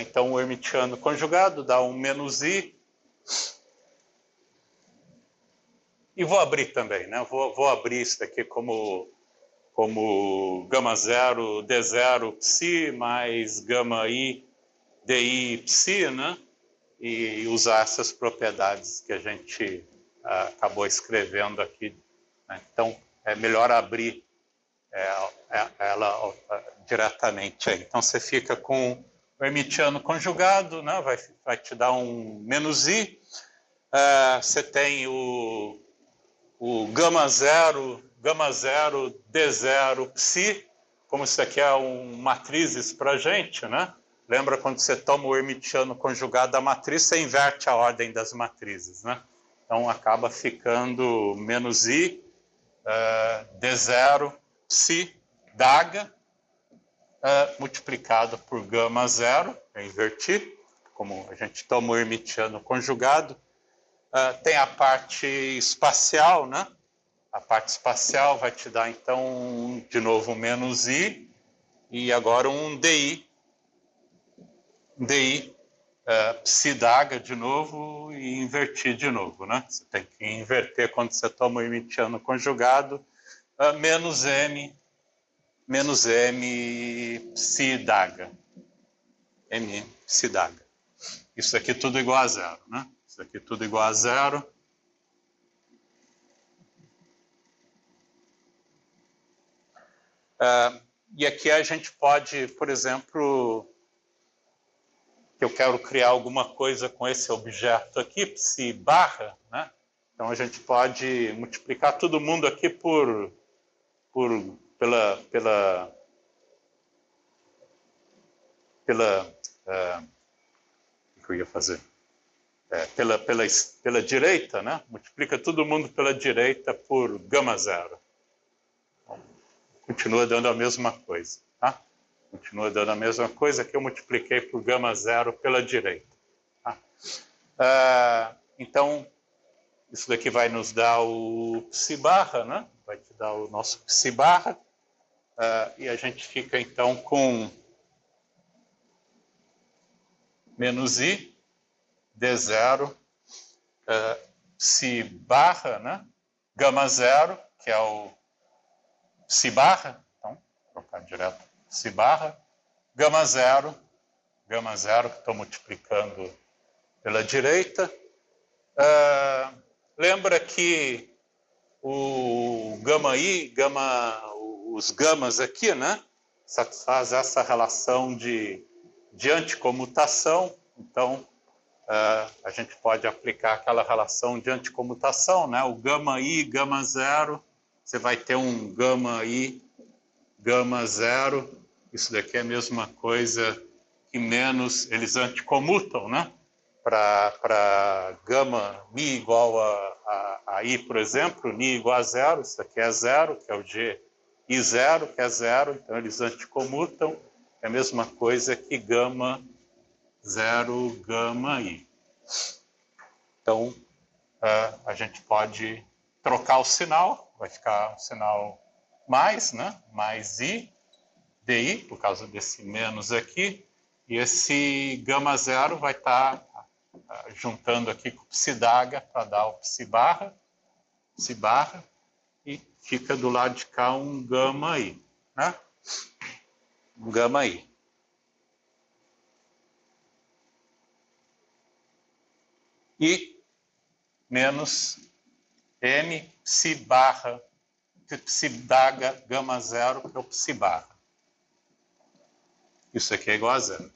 Então, o hermitiano conjugado dá um menos i. E vou abrir também, né? Vou abrir isso daqui como gama zero d0 psi mais gama i di psi, né? E usar essas propriedades que a gente acabou escrevendo aqui. Né? Então, é melhor abrir ela diretamente aí. Então, você fica com o hermitiano conjugado, né? vai te dar um menos i. Você tem o gama zero d0 psi, como isso aqui é matrizes para a gente, né? Lembra quando você toma o hermitiano conjugado da matriz, você inverte a ordem das matrizes, né? Então, acaba ficando menos i, d0 psi daga, multiplicado por gama zero, eu inverti, como a gente toma o hermitiano conjugado. Tem a parte espacial, né? A parte espacial vai te dar, então, de novo, um menos I, e agora um DI. DI, psi-daga de novo e invertir de novo, né? Você tem que inverter quando você toma o hermitiano conjugado, menos M psi-daga. M psi-daga. Isso aqui tudo igual a zero, né? Isso aqui tudo igual a zero. E aqui a gente pode, por exemplo, que eu quero criar alguma coisa com esse objeto aqui, psi barra, né? Então a gente pode multiplicar todo mundo aqui pela o que eu ia fazer? Pela direita, né? Multiplica todo mundo pela direita por gama zero. Continua dando a mesma coisa, tá? Continua dando a mesma coisa que eu multipliquei por gama zero pela direita. Tá? Então, isso daqui vai nos dar o psi barra, né? Vai te dar o nosso psi barra. E a gente fica, então, com menos I, D0, psi barra, né? Gama zero, que é o psi barra. Então, vou trocar direto. Psi barra. Gama zero, que estou multiplicando pela direita. Lembra que o gama I, os gamas aqui, né? Satisfaz essa relação de anticomutação. Então, a gente pode aplicar aquela relação de anticomutação, né? O gama I, gama zero, você vai ter um gama I, gama zero. Isso daqui é a mesma coisa que menos, eles anticomutam, né? Para gama mi igual a I, por exemplo, ni igual a zero, isso aqui é zero, que é o G, I zero, que é zero, então eles anticomutam, é a mesma coisa que gama zero, gama I. Então, a gente pode trocar o sinal, vai ficar um sinal mais, né? Mais I, DI, por causa desse menos aqui, e esse gama zero vai estar juntando aqui com o psi-daga para dar o psi barra, e fica do lado de cá um gama I, né? Um gama I. E menos M psi barra, psi-daga gama zero, que é o psi barra. Isso aqui é igual a zero.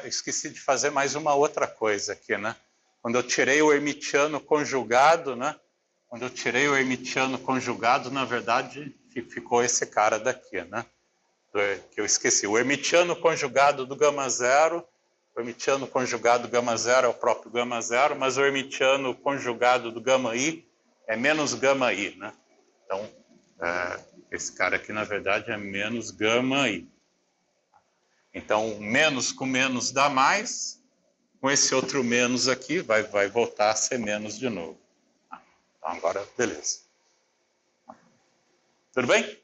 Esqueci de fazer mais uma outra coisa aqui, né? Quando eu tirei o hermitiano conjugado, né? Quando eu tirei o hermitiano conjugado, na verdade, ficou esse cara daqui, né? Que eu esqueci. O hermitiano conjugado do gama zero, o hermitiano conjugado do gama zero é o próprio gama zero, mas o hermitiano conjugado do gama I é menos gama I, né? Então, esse cara aqui, na verdade, é menos gama I. Então, menos com menos dá mais, com esse outro menos aqui, vai voltar a ser menos de novo. Então, agora, beleza. Tudo bem?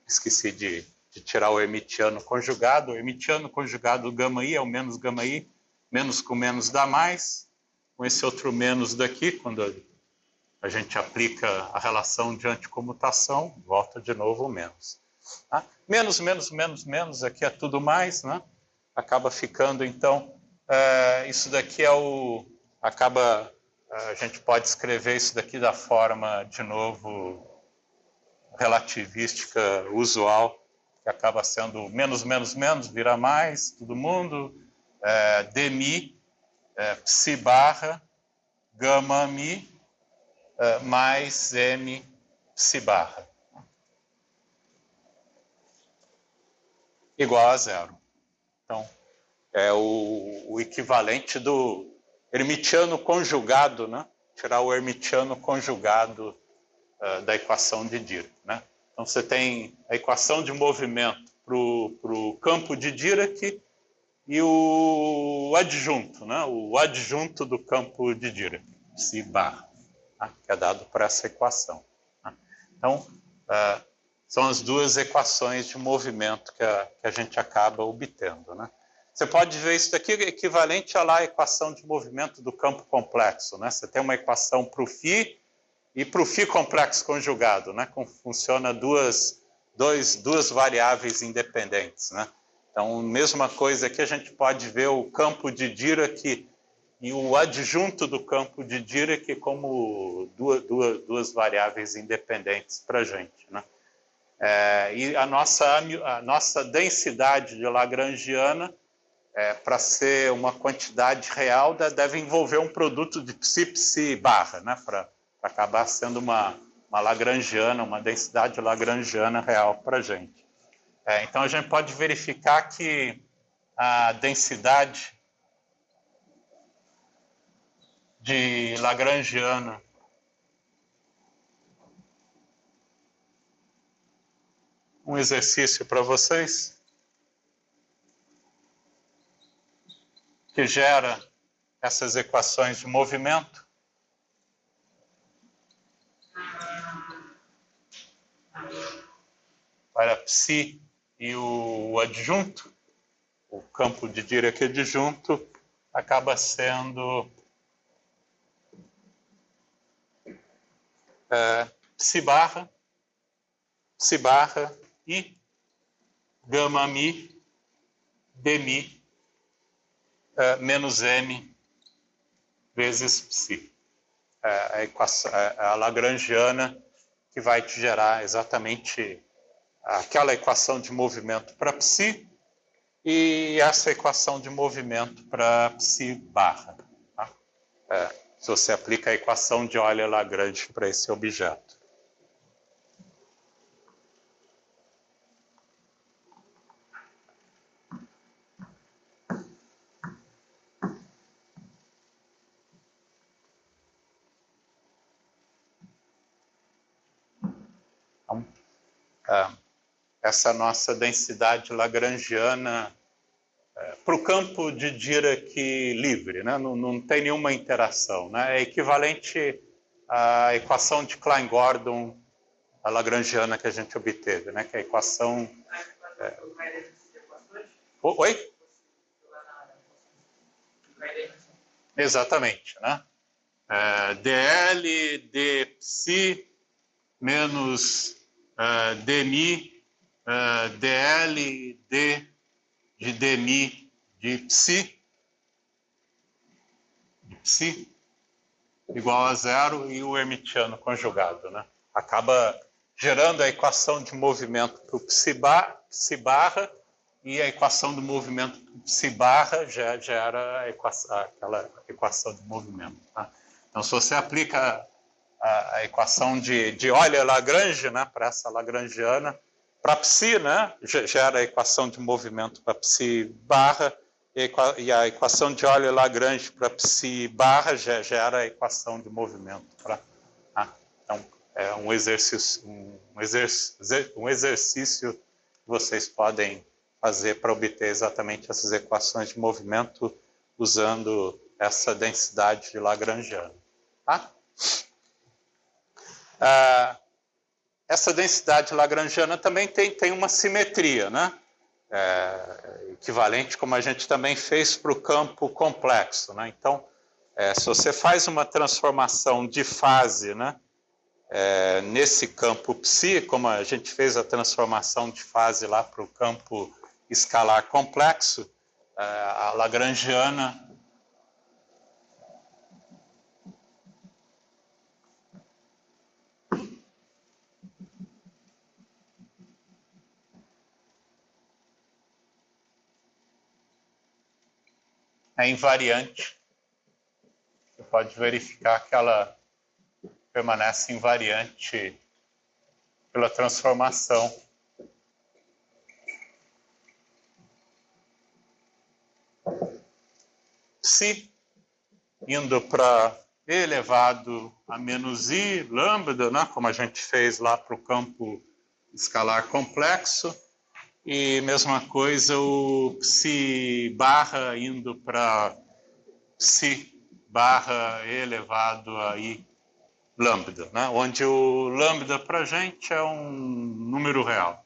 Esqueci de tirar o hermitiano conjugado. O hermitiano conjugado do gama I é o menos gama I, menos com menos dá mais, com esse outro menos daqui, quando a gente aplica a relação de anticomutação, volta de novo o menos. Tá? Menos, aqui é tudo mais, né? Acaba ficando, então, isso daqui é a gente pode escrever isso daqui da forma, de novo, relativística usual, que acaba sendo menos, vira mais, todo mundo, dmi, psi barra, gama mi, mais m psi barra. Igual a zero. Então, é o equivalente do hermitiano conjugado, né? Tirar o hermitiano conjugado da equação de Dirac, né? Então você tem a equação de movimento para o campo de Dirac e o adjunto, né? O adjunto do campo de Dirac, psi barra, tá? Que é dado por essa equação. Tá? Então, são as duas equações de movimento que a gente acaba obtendo, né? Você pode ver isso daqui equivalente a lá a equação de movimento do campo complexo, né? Você tem uma equação para o φ e para o φ complexo conjugado, né? Funciona duas variáveis independentes, né? Então, mesma coisa aqui, a gente pode ver o campo de Dirac e o adjunto do campo de Dirac como duas variáveis independentes para a gente, né? E a nossa densidade de Lagrangiana, para ser uma quantidade real, deve envolver um produto de psi barra, né? Para acabar sendo uma Lagrangiana, uma densidade Lagrangiana real para a gente. Então, a gente pode verificar que a densidade de Lagrangiana um exercício para vocês que gera essas equações de movimento. Para psi e o adjunto, o campo de Dirac adjunto, acaba sendo psi barra e gama mi dmi menos m vezes psi. A Lagrangiana que vai te gerar exatamente aquela equação de movimento para psi e essa equação de movimento para psi barra. Tá? Se você aplica a equação de Euler-Lagrange para esse objeto. Então, essa nossa densidade lagrangiana para o campo de Dirac livre, né? Não tem nenhuma interação, né? É equivalente à equação de Klein-Gordon, a lagrangiana que a gente obteve, né? Que é a equação... Oi? Exatamente, né? dl de psi menos dmi dl de dmi de psi igual a zero e o hermitiano conjugado, né? Acaba gerando a equação de movimento para o psi barra e a equação do movimento para o psi barra gera aquela equação de movimento. Tá? Então, se você aplica a equação de Euler-Lagrange, né, para essa lagrangiana, para psi, né, gera a equação de movimento para psi barra, e a equação de Euler-Lagrange para psi barra gera a equação de movimento para... Então, é um exercício que vocês podem fazer para obter exatamente essas equações de movimento usando essa densidade de Lagrangiana. Tá? Essa densidade lagrangiana também tem uma simetria, né? Equivalente, como a gente também fez para o campo complexo, né? Então, se você faz uma transformação de fase, né? Nesse campo psi, como a gente fez a transformação de fase lá para o campo escalar complexo, a lagrangiana é invariante. Você pode verificar que ela permanece invariante pela transformação. Psi indo para e elevado a menos i lambda, né, como a gente fez lá para o campo escalar complexo, e mesma coisa o psi barra indo para psi barra e elevado a i lambda, né, onde o lambda para a gente é um número real.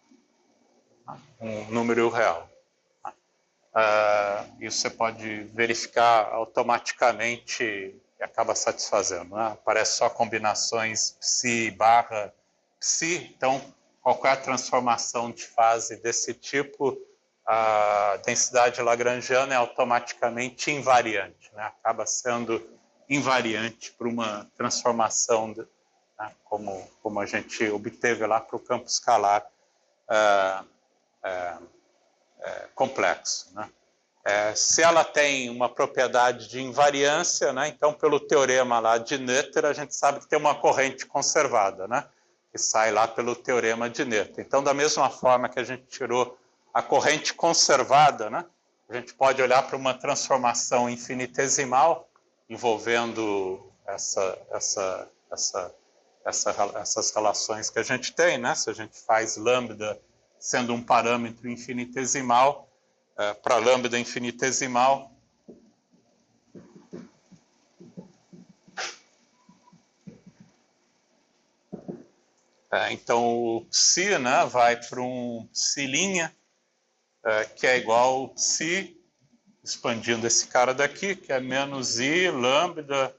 Isso você pode verificar automaticamente e acaba satisfazendo, né? Aparece só combinações psi barra psi, então qualquer transformação de fase desse tipo, a densidade lagrangiana é automaticamente invariante, né? Acaba sendo invariante para uma transformação, né? como a gente obteve lá para o campo escalar complexo, né? Se ela tem uma propriedade de invariância, né, então pelo teorema lá de Noether, a gente sabe que tem uma corrente conservada, né, que sai lá pelo teorema de Noether. Então, da mesma forma que a gente tirou a corrente conservada, né, a gente pode olhar para uma transformação infinitesimal envolvendo essas relações que a gente tem, né, se a gente faz lambda sendo um parâmetro infinitesimal, para lambda infinitesimal. Então, o psi, né, vai para um psi linha, que é igual ao psi, expandindo esse cara daqui, que é menos i lambda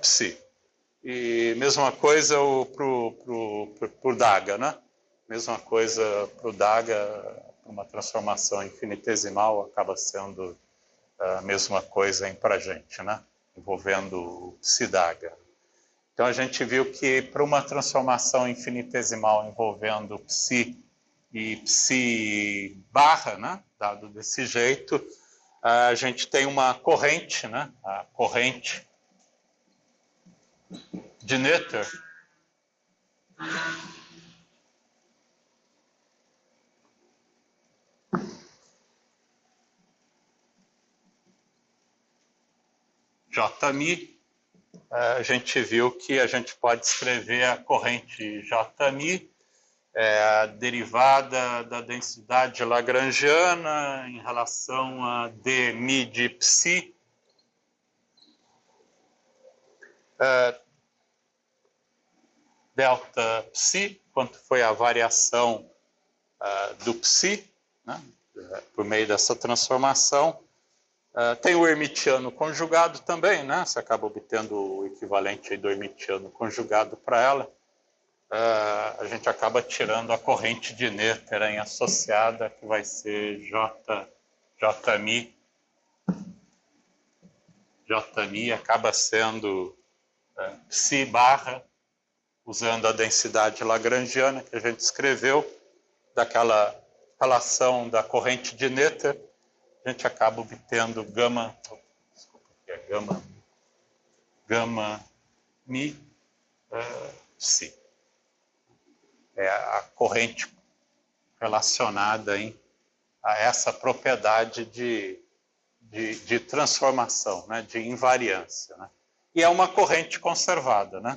psi. E mesma coisa para o Daga, né? Mesma coisa para o Daga, uma transformação infinitesimal acaba sendo a mesma coisa para a gente, né? Envolvendo o psi-Daga. Então a gente viu que para uma transformação infinitesimal envolvendo psi e psi barra, né? Dado desse jeito, a gente tem uma corrente, né? A corrente de Noether, Jmi, a gente viu que a gente pode escrever a corrente Jmi, a derivada da densidade lagrangiana em relação a dmi de psi, delta psi, quanto foi a variação do psi, né, por meio dessa transformação. Tem o hermitiano conjugado também, né? Você acaba obtendo o equivalente aí do hermitiano conjugado para ela. A gente acaba tirando a corrente de Noether em associada, que vai ser Jmi. Jmi acaba sendo psi barra, usando a densidade lagrangiana que a gente escreveu, daquela relação da corrente de Noether, a gente acaba obtendo gama mi psi. É a corrente relacionada a essa propriedade de transformação, né, de invariância, né? E é uma corrente conservada, né?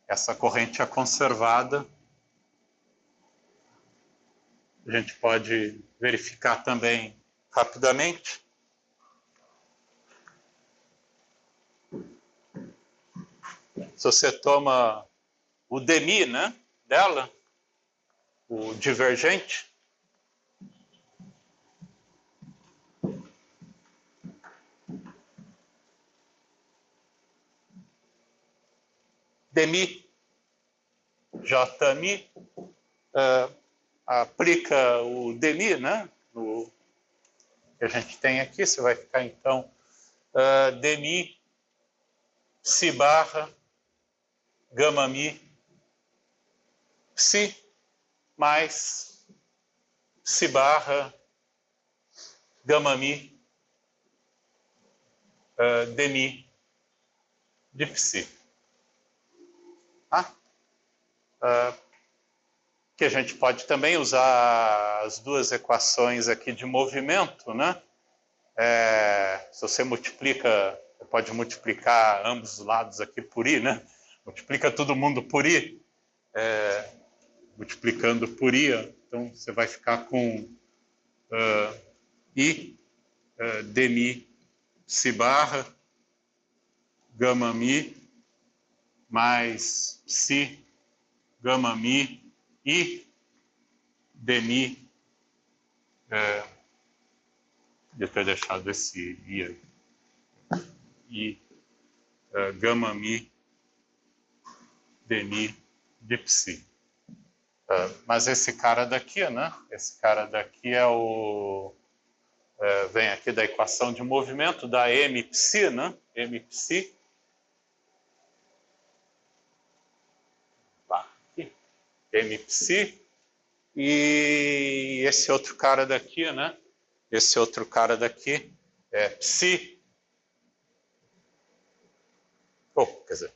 Essa corrente é conservada. A gente pode verificar também rapidamente. Se você toma o dmi, né, dela, o divergente, dmi Jmi, aplica o dmi, né, no que a gente tem aqui, você vai ficar então dmi psi barra gama mi psi mais psi barra gama mi dmi de psi. Que a gente pode também usar as duas equações aqui de movimento, né? Se você multiplica Você pode multiplicar ambos os lados aqui por I, né? Multiplica todo mundo por I. Multiplicando por I, então você vai ficar com I dmi psi barra gama mi mais psi gama mi I dmi de ter deixado esse I aí. I gama mi dmi de psi. Mas esse cara daqui, né? Esse cara daqui é o... vem aqui da equação de movimento da m psi, né? M psi. Aqui. M psi. E esse outro cara daqui, né? Esse outro cara daqui é psi. Quer dizer,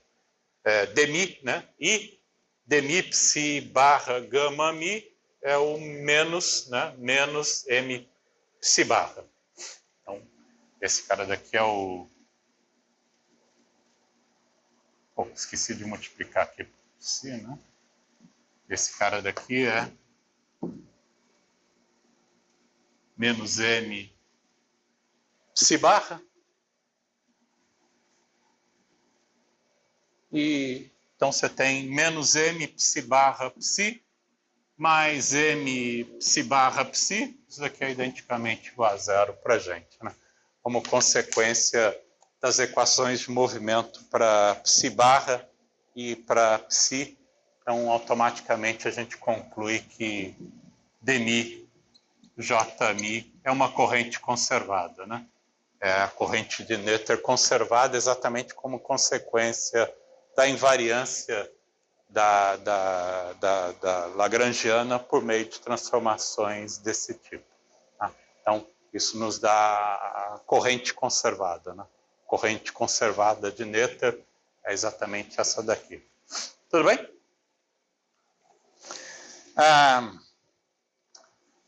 dmi, né? I dmi psi barra gama mi é o menos, né? Menos m psi barra. Então, esse cara daqui é o... esqueci de multiplicar aqui por psi, né? Esse cara daqui é menos m psi barra. E então você tem menos m psi barra psi mais m psi barra psi. Isso daqui é identicamente igual a zero para a gente, né? Como consequência das equações de movimento para psi barra e para psi. Então, automaticamente a gente conclui que dmi jmi é uma corrente conservada, né? É a corrente de Noether conservada exatamente como consequência da invariância da Lagrangiana por meio de transformações desse tipo. Tá? Então, isso nos dá a corrente conservada, né? Corrente conservada de Noether é exatamente essa daqui. Tudo bem?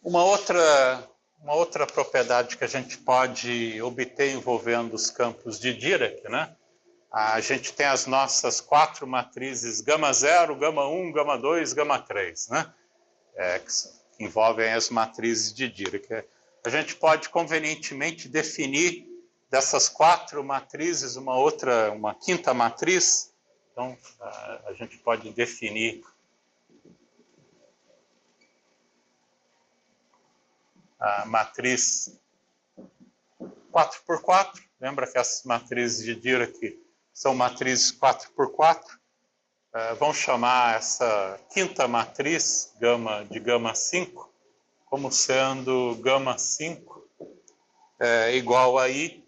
Uma outra propriedade que a gente pode obter envolvendo os campos de Dirac, né? A gente tem as nossas 4 matrizes gama 0, gama 1, gama 2, gama 3, né? Que envolvem as matrizes de Dirac. A gente pode convenientemente definir dessas 4 matrizes uma quinta matriz. Então, a gente pode definir a matriz 4x4. Lembra que as matrizes de Dirac são matrizes 4x4. Vamos chamar essa quinta matriz de gama 5 como sendo gama 5 igual a I,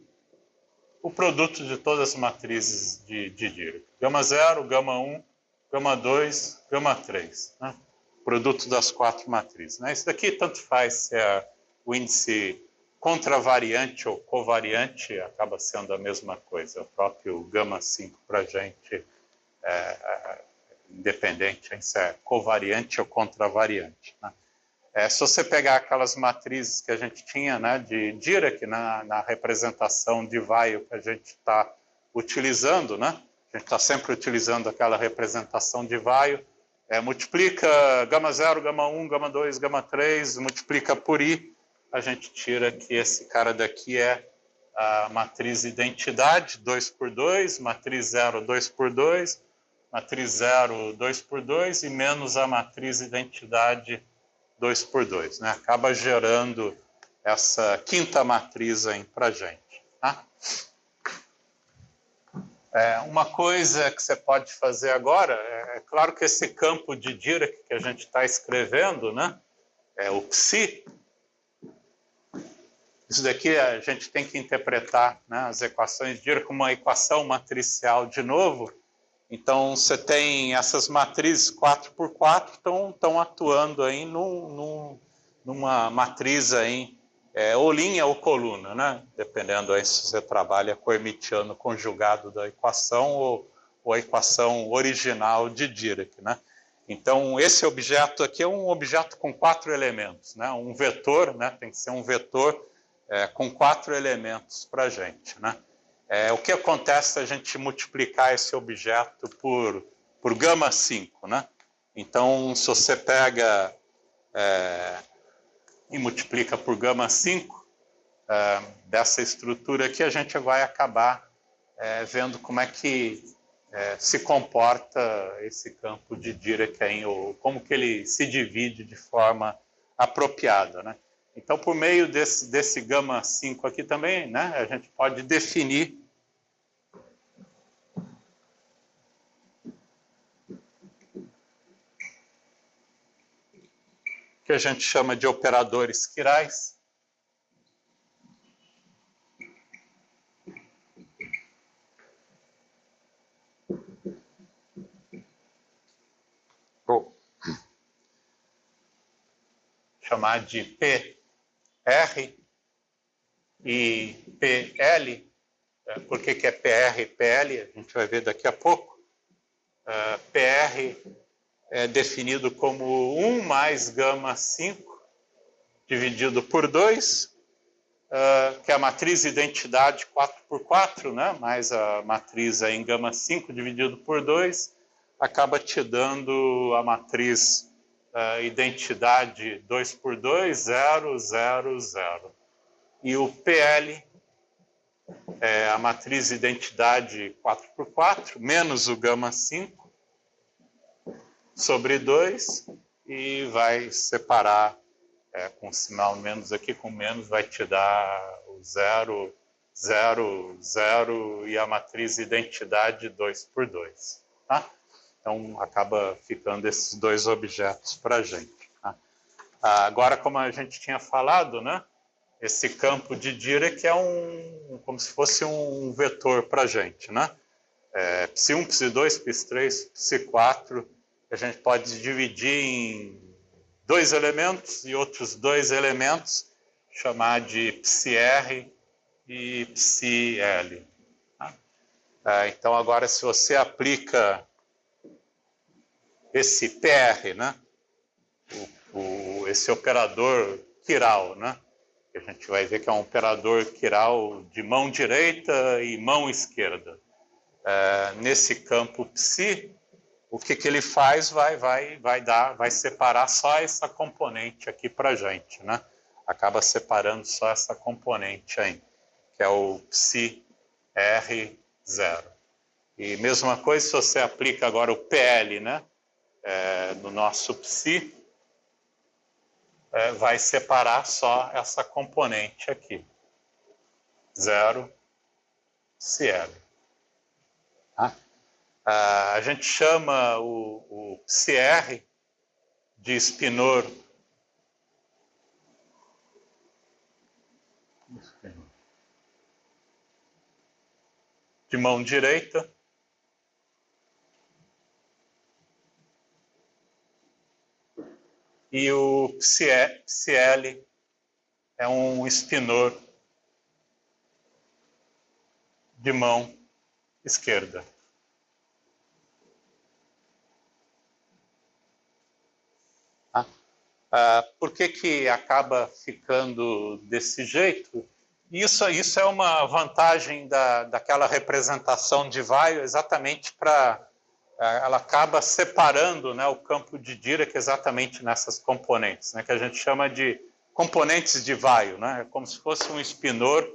o produto de todas as matrizes de Dirac. Gama 0, gama 1, gama 2, gama 3. Né? Produto das 4 matrizes. Né? Isso daqui tanto faz se é o índice contravariante ou covariante, acaba sendo a mesma coisa. O próprio gama 5 para a gente independente se é covariante ou contravariante. Né? Se você pegar aquelas matrizes que a gente tinha, né, de Dirac na representação de Weyl que a gente está utilizando, né? A gente está sempre utilizando aquela representação de Weyl, multiplica gama 0, gama 1, gama 2, gama 3, multiplica por I, a gente tira que esse cara daqui é a matriz identidade, 2x2, matriz 0, 2x2, matriz 0, 2x2 e menos a matriz identidade 2x2. Né? Acaba gerando essa quinta matriz aí para a gente. Tá? Uma coisa que você pode fazer agora, é claro que esse campo de Dirac que a gente está escrevendo, né, o psi, isso daqui a gente tem que interpretar, né, as equações de Dirac como uma equação matricial de novo. Então, você tem essas matrizes 4x4 estão atuando aí numa matriz aí, ou linha ou coluna, né? Dependendo aí se você trabalha com o hermitiano conjugado da equação ou a equação original de Dirac, né? Então, esse objeto aqui é um objeto com 4 elementos, né? Um vetor, né? Tem que ser um vetor com 4 elementos para a gente, né? o que acontece se a gente multiplicar esse objeto por gama 5, né? Então, se você pega e multiplica por gama 5, dessa estrutura aqui, a gente vai acabar vendo como é que se comporta esse campo de Dirac aí, ou como que ele se divide de forma apropriada, né? Então, por meio desse gama 5 aqui também, né, a gente pode definir que a gente chama de operadores quirais. Vou chamar de PR e PL. Por que é PR e PL? A gente vai ver daqui a pouco. PR é definido como 1 mais gama 5 dividido por 2, que é a matriz identidade 4x4, né? Mais a matriz em gama 5 dividido por 2, acaba te dando a matriz identidade 2x2, 0, 0, 0. E o PL é a matriz identidade 4x4, menos o gama 5, sobre 2, e vai separar com sinal menos aqui, com menos vai te dar o 0, 0, 0 e a matriz identidade 2x2. Tá? Então, acaba ficando esses dois objetos para a gente. Tá? Agora, como a gente tinha falado, né, esse campo de Dirac é como se fosse um vetor para a gente. Né? Psi1, Psi2, Psi3, Psi4, a gente pode dividir em 2 elementos e outros 2 elementos, chamar de Psi-R e Psi-L. Então, agora, se você aplica esse PR, né, esse operador quiral, né, que a gente vai ver que é um operador quiral de mão direita e mão esquerda. Nesse campo Psi, o que ele faz vai separar só essa componente aqui para a gente, né? Acaba separando só essa componente aí, que é o Psi R0. E mesma coisa se você aplica agora o PL, né? No nosso Psi, vai separar só essa componente aqui, 0 Psi-L. A gente chama o Psi-R de espinor de mão direita. E o Psi-L é um espinor de mão esquerda. Por que acaba ficando desse jeito? Isso é uma vantagem daquela representação de Weyl, exatamente para... ela acaba separando, né, o campo de Dirac exatamente nessas componentes, né, que a gente chama de componentes de Weyl, né? É como se fosse um espinor,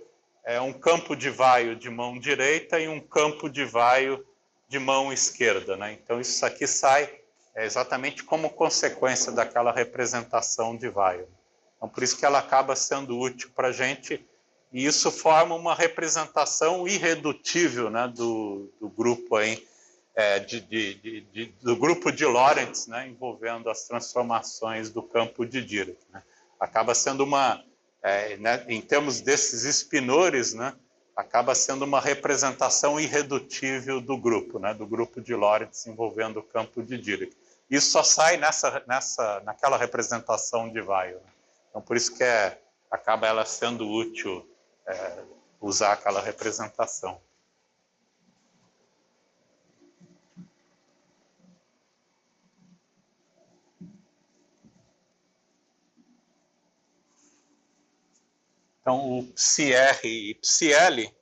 um campo de Weyl de mão direita e um campo de Weyl de mão esquerda. Né? Então, isso aqui sai exatamente como consequência daquela representação de Weyl. Então, por isso que ela acaba sendo útil para a gente, e isso forma uma representação irredutível, né, do grupo aí, do grupo de Lorentz, né, envolvendo as transformações do campo de Dirac. Né? Acaba sendo né, em termos desses espinores, né, acaba sendo uma representação irredutível do grupo, né, do grupo de Lorentz envolvendo o campo de Dirac. Isso só sai naquela representação de Weyl. Né? Então, por isso que acaba ela sendo útil usar aquela representação. Então, o Psi-R e Psi-L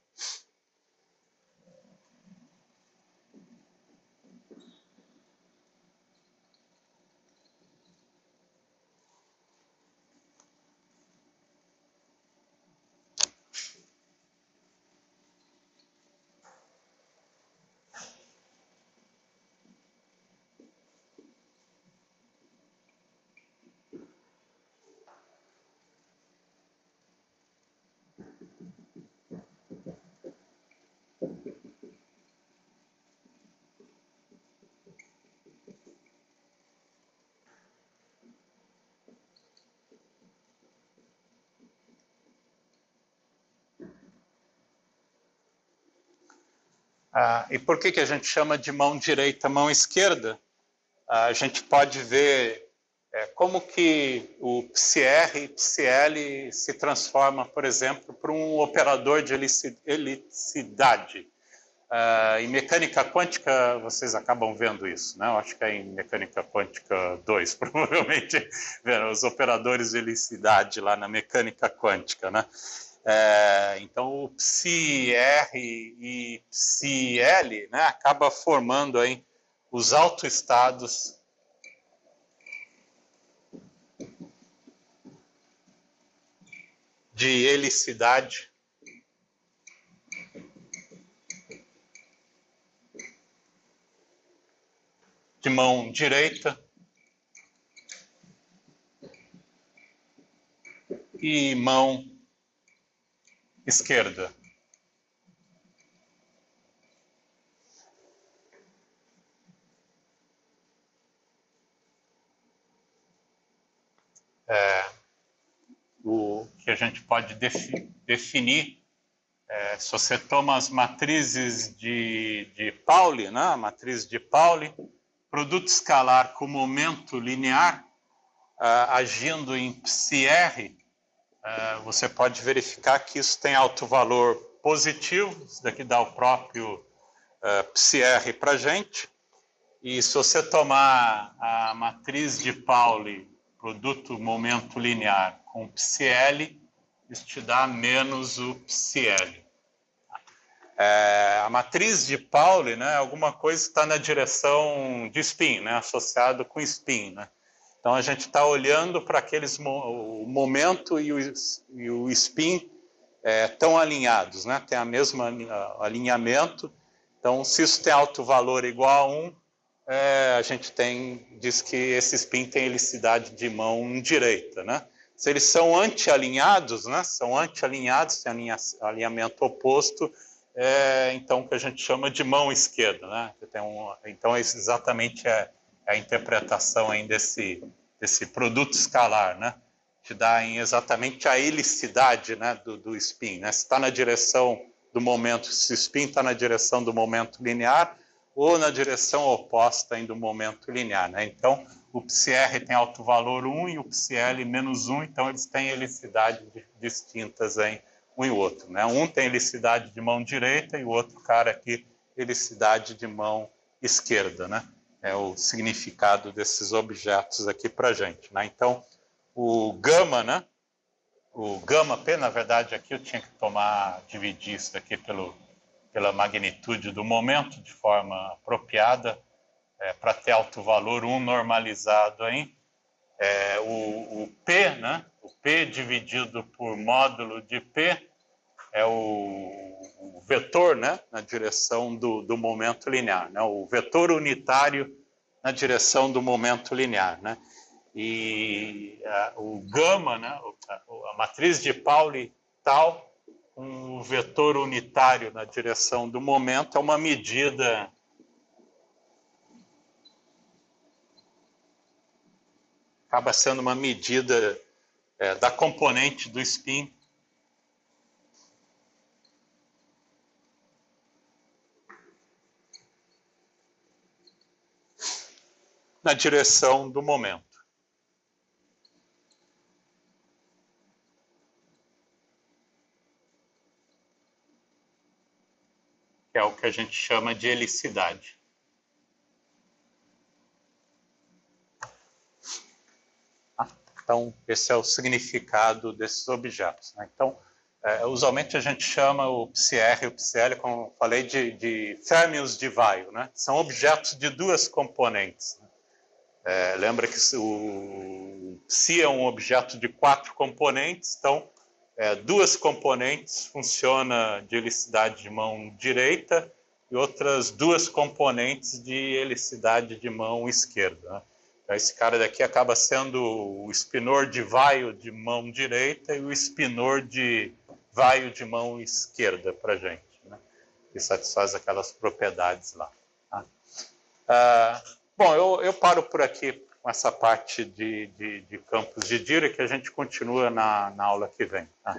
E por que a gente chama de mão direita, mão esquerda? A gente pode ver como que o psi-R e psi-L se transforma, por exemplo, para um operador de helicidade. Em mecânica quântica, vocês acabam vendo isso, né? Eu acho que é em mecânica quântica 2, provavelmente, vendo os operadores de helicidade lá na mecânica quântica, né? Então, o psi-R e psi-L, né, acaba formando aí os autoestados de helicidade de mão direita e mão esquerda. O que a gente pode definir, se você toma as matrizes de Pauli, né, a matriz de Pauli, produto escalar com momento linear, agindo em psi-R, você pode verificar que isso tem alto valor positivo, isso daqui dá o próprio psi-R para a gente, e se você tomar a matriz de Pauli, produto momento linear com psi-L, isso te dá menos o psi-L. A matriz de Pauli, né, alguma coisa está na direção de spin, né, associado com spin, né? Então a gente está olhando para aqueles o momento e o spin estão alinhados, né? Tem a mesma alinhamento. Então, se isso tem alto valor igual a 1, a gente diz que esse spin tem helicidade de mão direita, né? Se eles são anti-alinhados, né? São anti-alinhados, tem alinhamento oposto, então o que a gente chama de mão esquerda, né? Então, esse exatamente a interpretação aí desse produto escalar, né? Te dá exatamente a helicidade, né, do spin, né? Se está na direção do momento, se o spin está na direção do momento linear ou na direção oposta do momento linear, né? Então, o psi-R tem alto valor 1 e o psi-L menos 1, então eles têm helicidades distintas em um e o outro, né? Um tem helicidade de mão direita e o outro cara aqui helicidade de mão esquerda, né? É o significado desses objetos aqui para a gente, né? Então, o gama, né? O gama-P, na verdade, aqui eu tinha que dividir isso daqui pela magnitude do momento de forma apropriada, para ter alto valor 1 normalizado aí. O P, né? O P dividido por módulo de P é o vetor, né? Na direção do momento linear, né? O vetor unitário na direção do momento linear, né? E o gama, né, a matriz de Pauli tal, um vetor unitário na direção do momento, é uma medida acaba sendo uma medida da componente do spin na direção do momento. Que é o que a gente chama de helicidade. Então, esse é o significado desses objetos, né? Então, usualmente a gente chama o psi-R e o psi-L, como eu falei, de férmions de Weyl, né? São objetos de duas componentes, né? Lembra que o psi é um objeto de 4 componentes, então duas componentes funciona de helicidade de mão direita e outras duas componentes de helicidade de mão esquerda, né? Então, esse cara daqui acaba sendo o spinor de Weyl de mão direita e o spinor de vai o de mão esquerda para a gente, né? Que satisfaz aquelas propriedades lá. Tá? Bom, eu paro por aqui com essa parte de campos de Dirac, que a gente continua na aula que vem. Tá?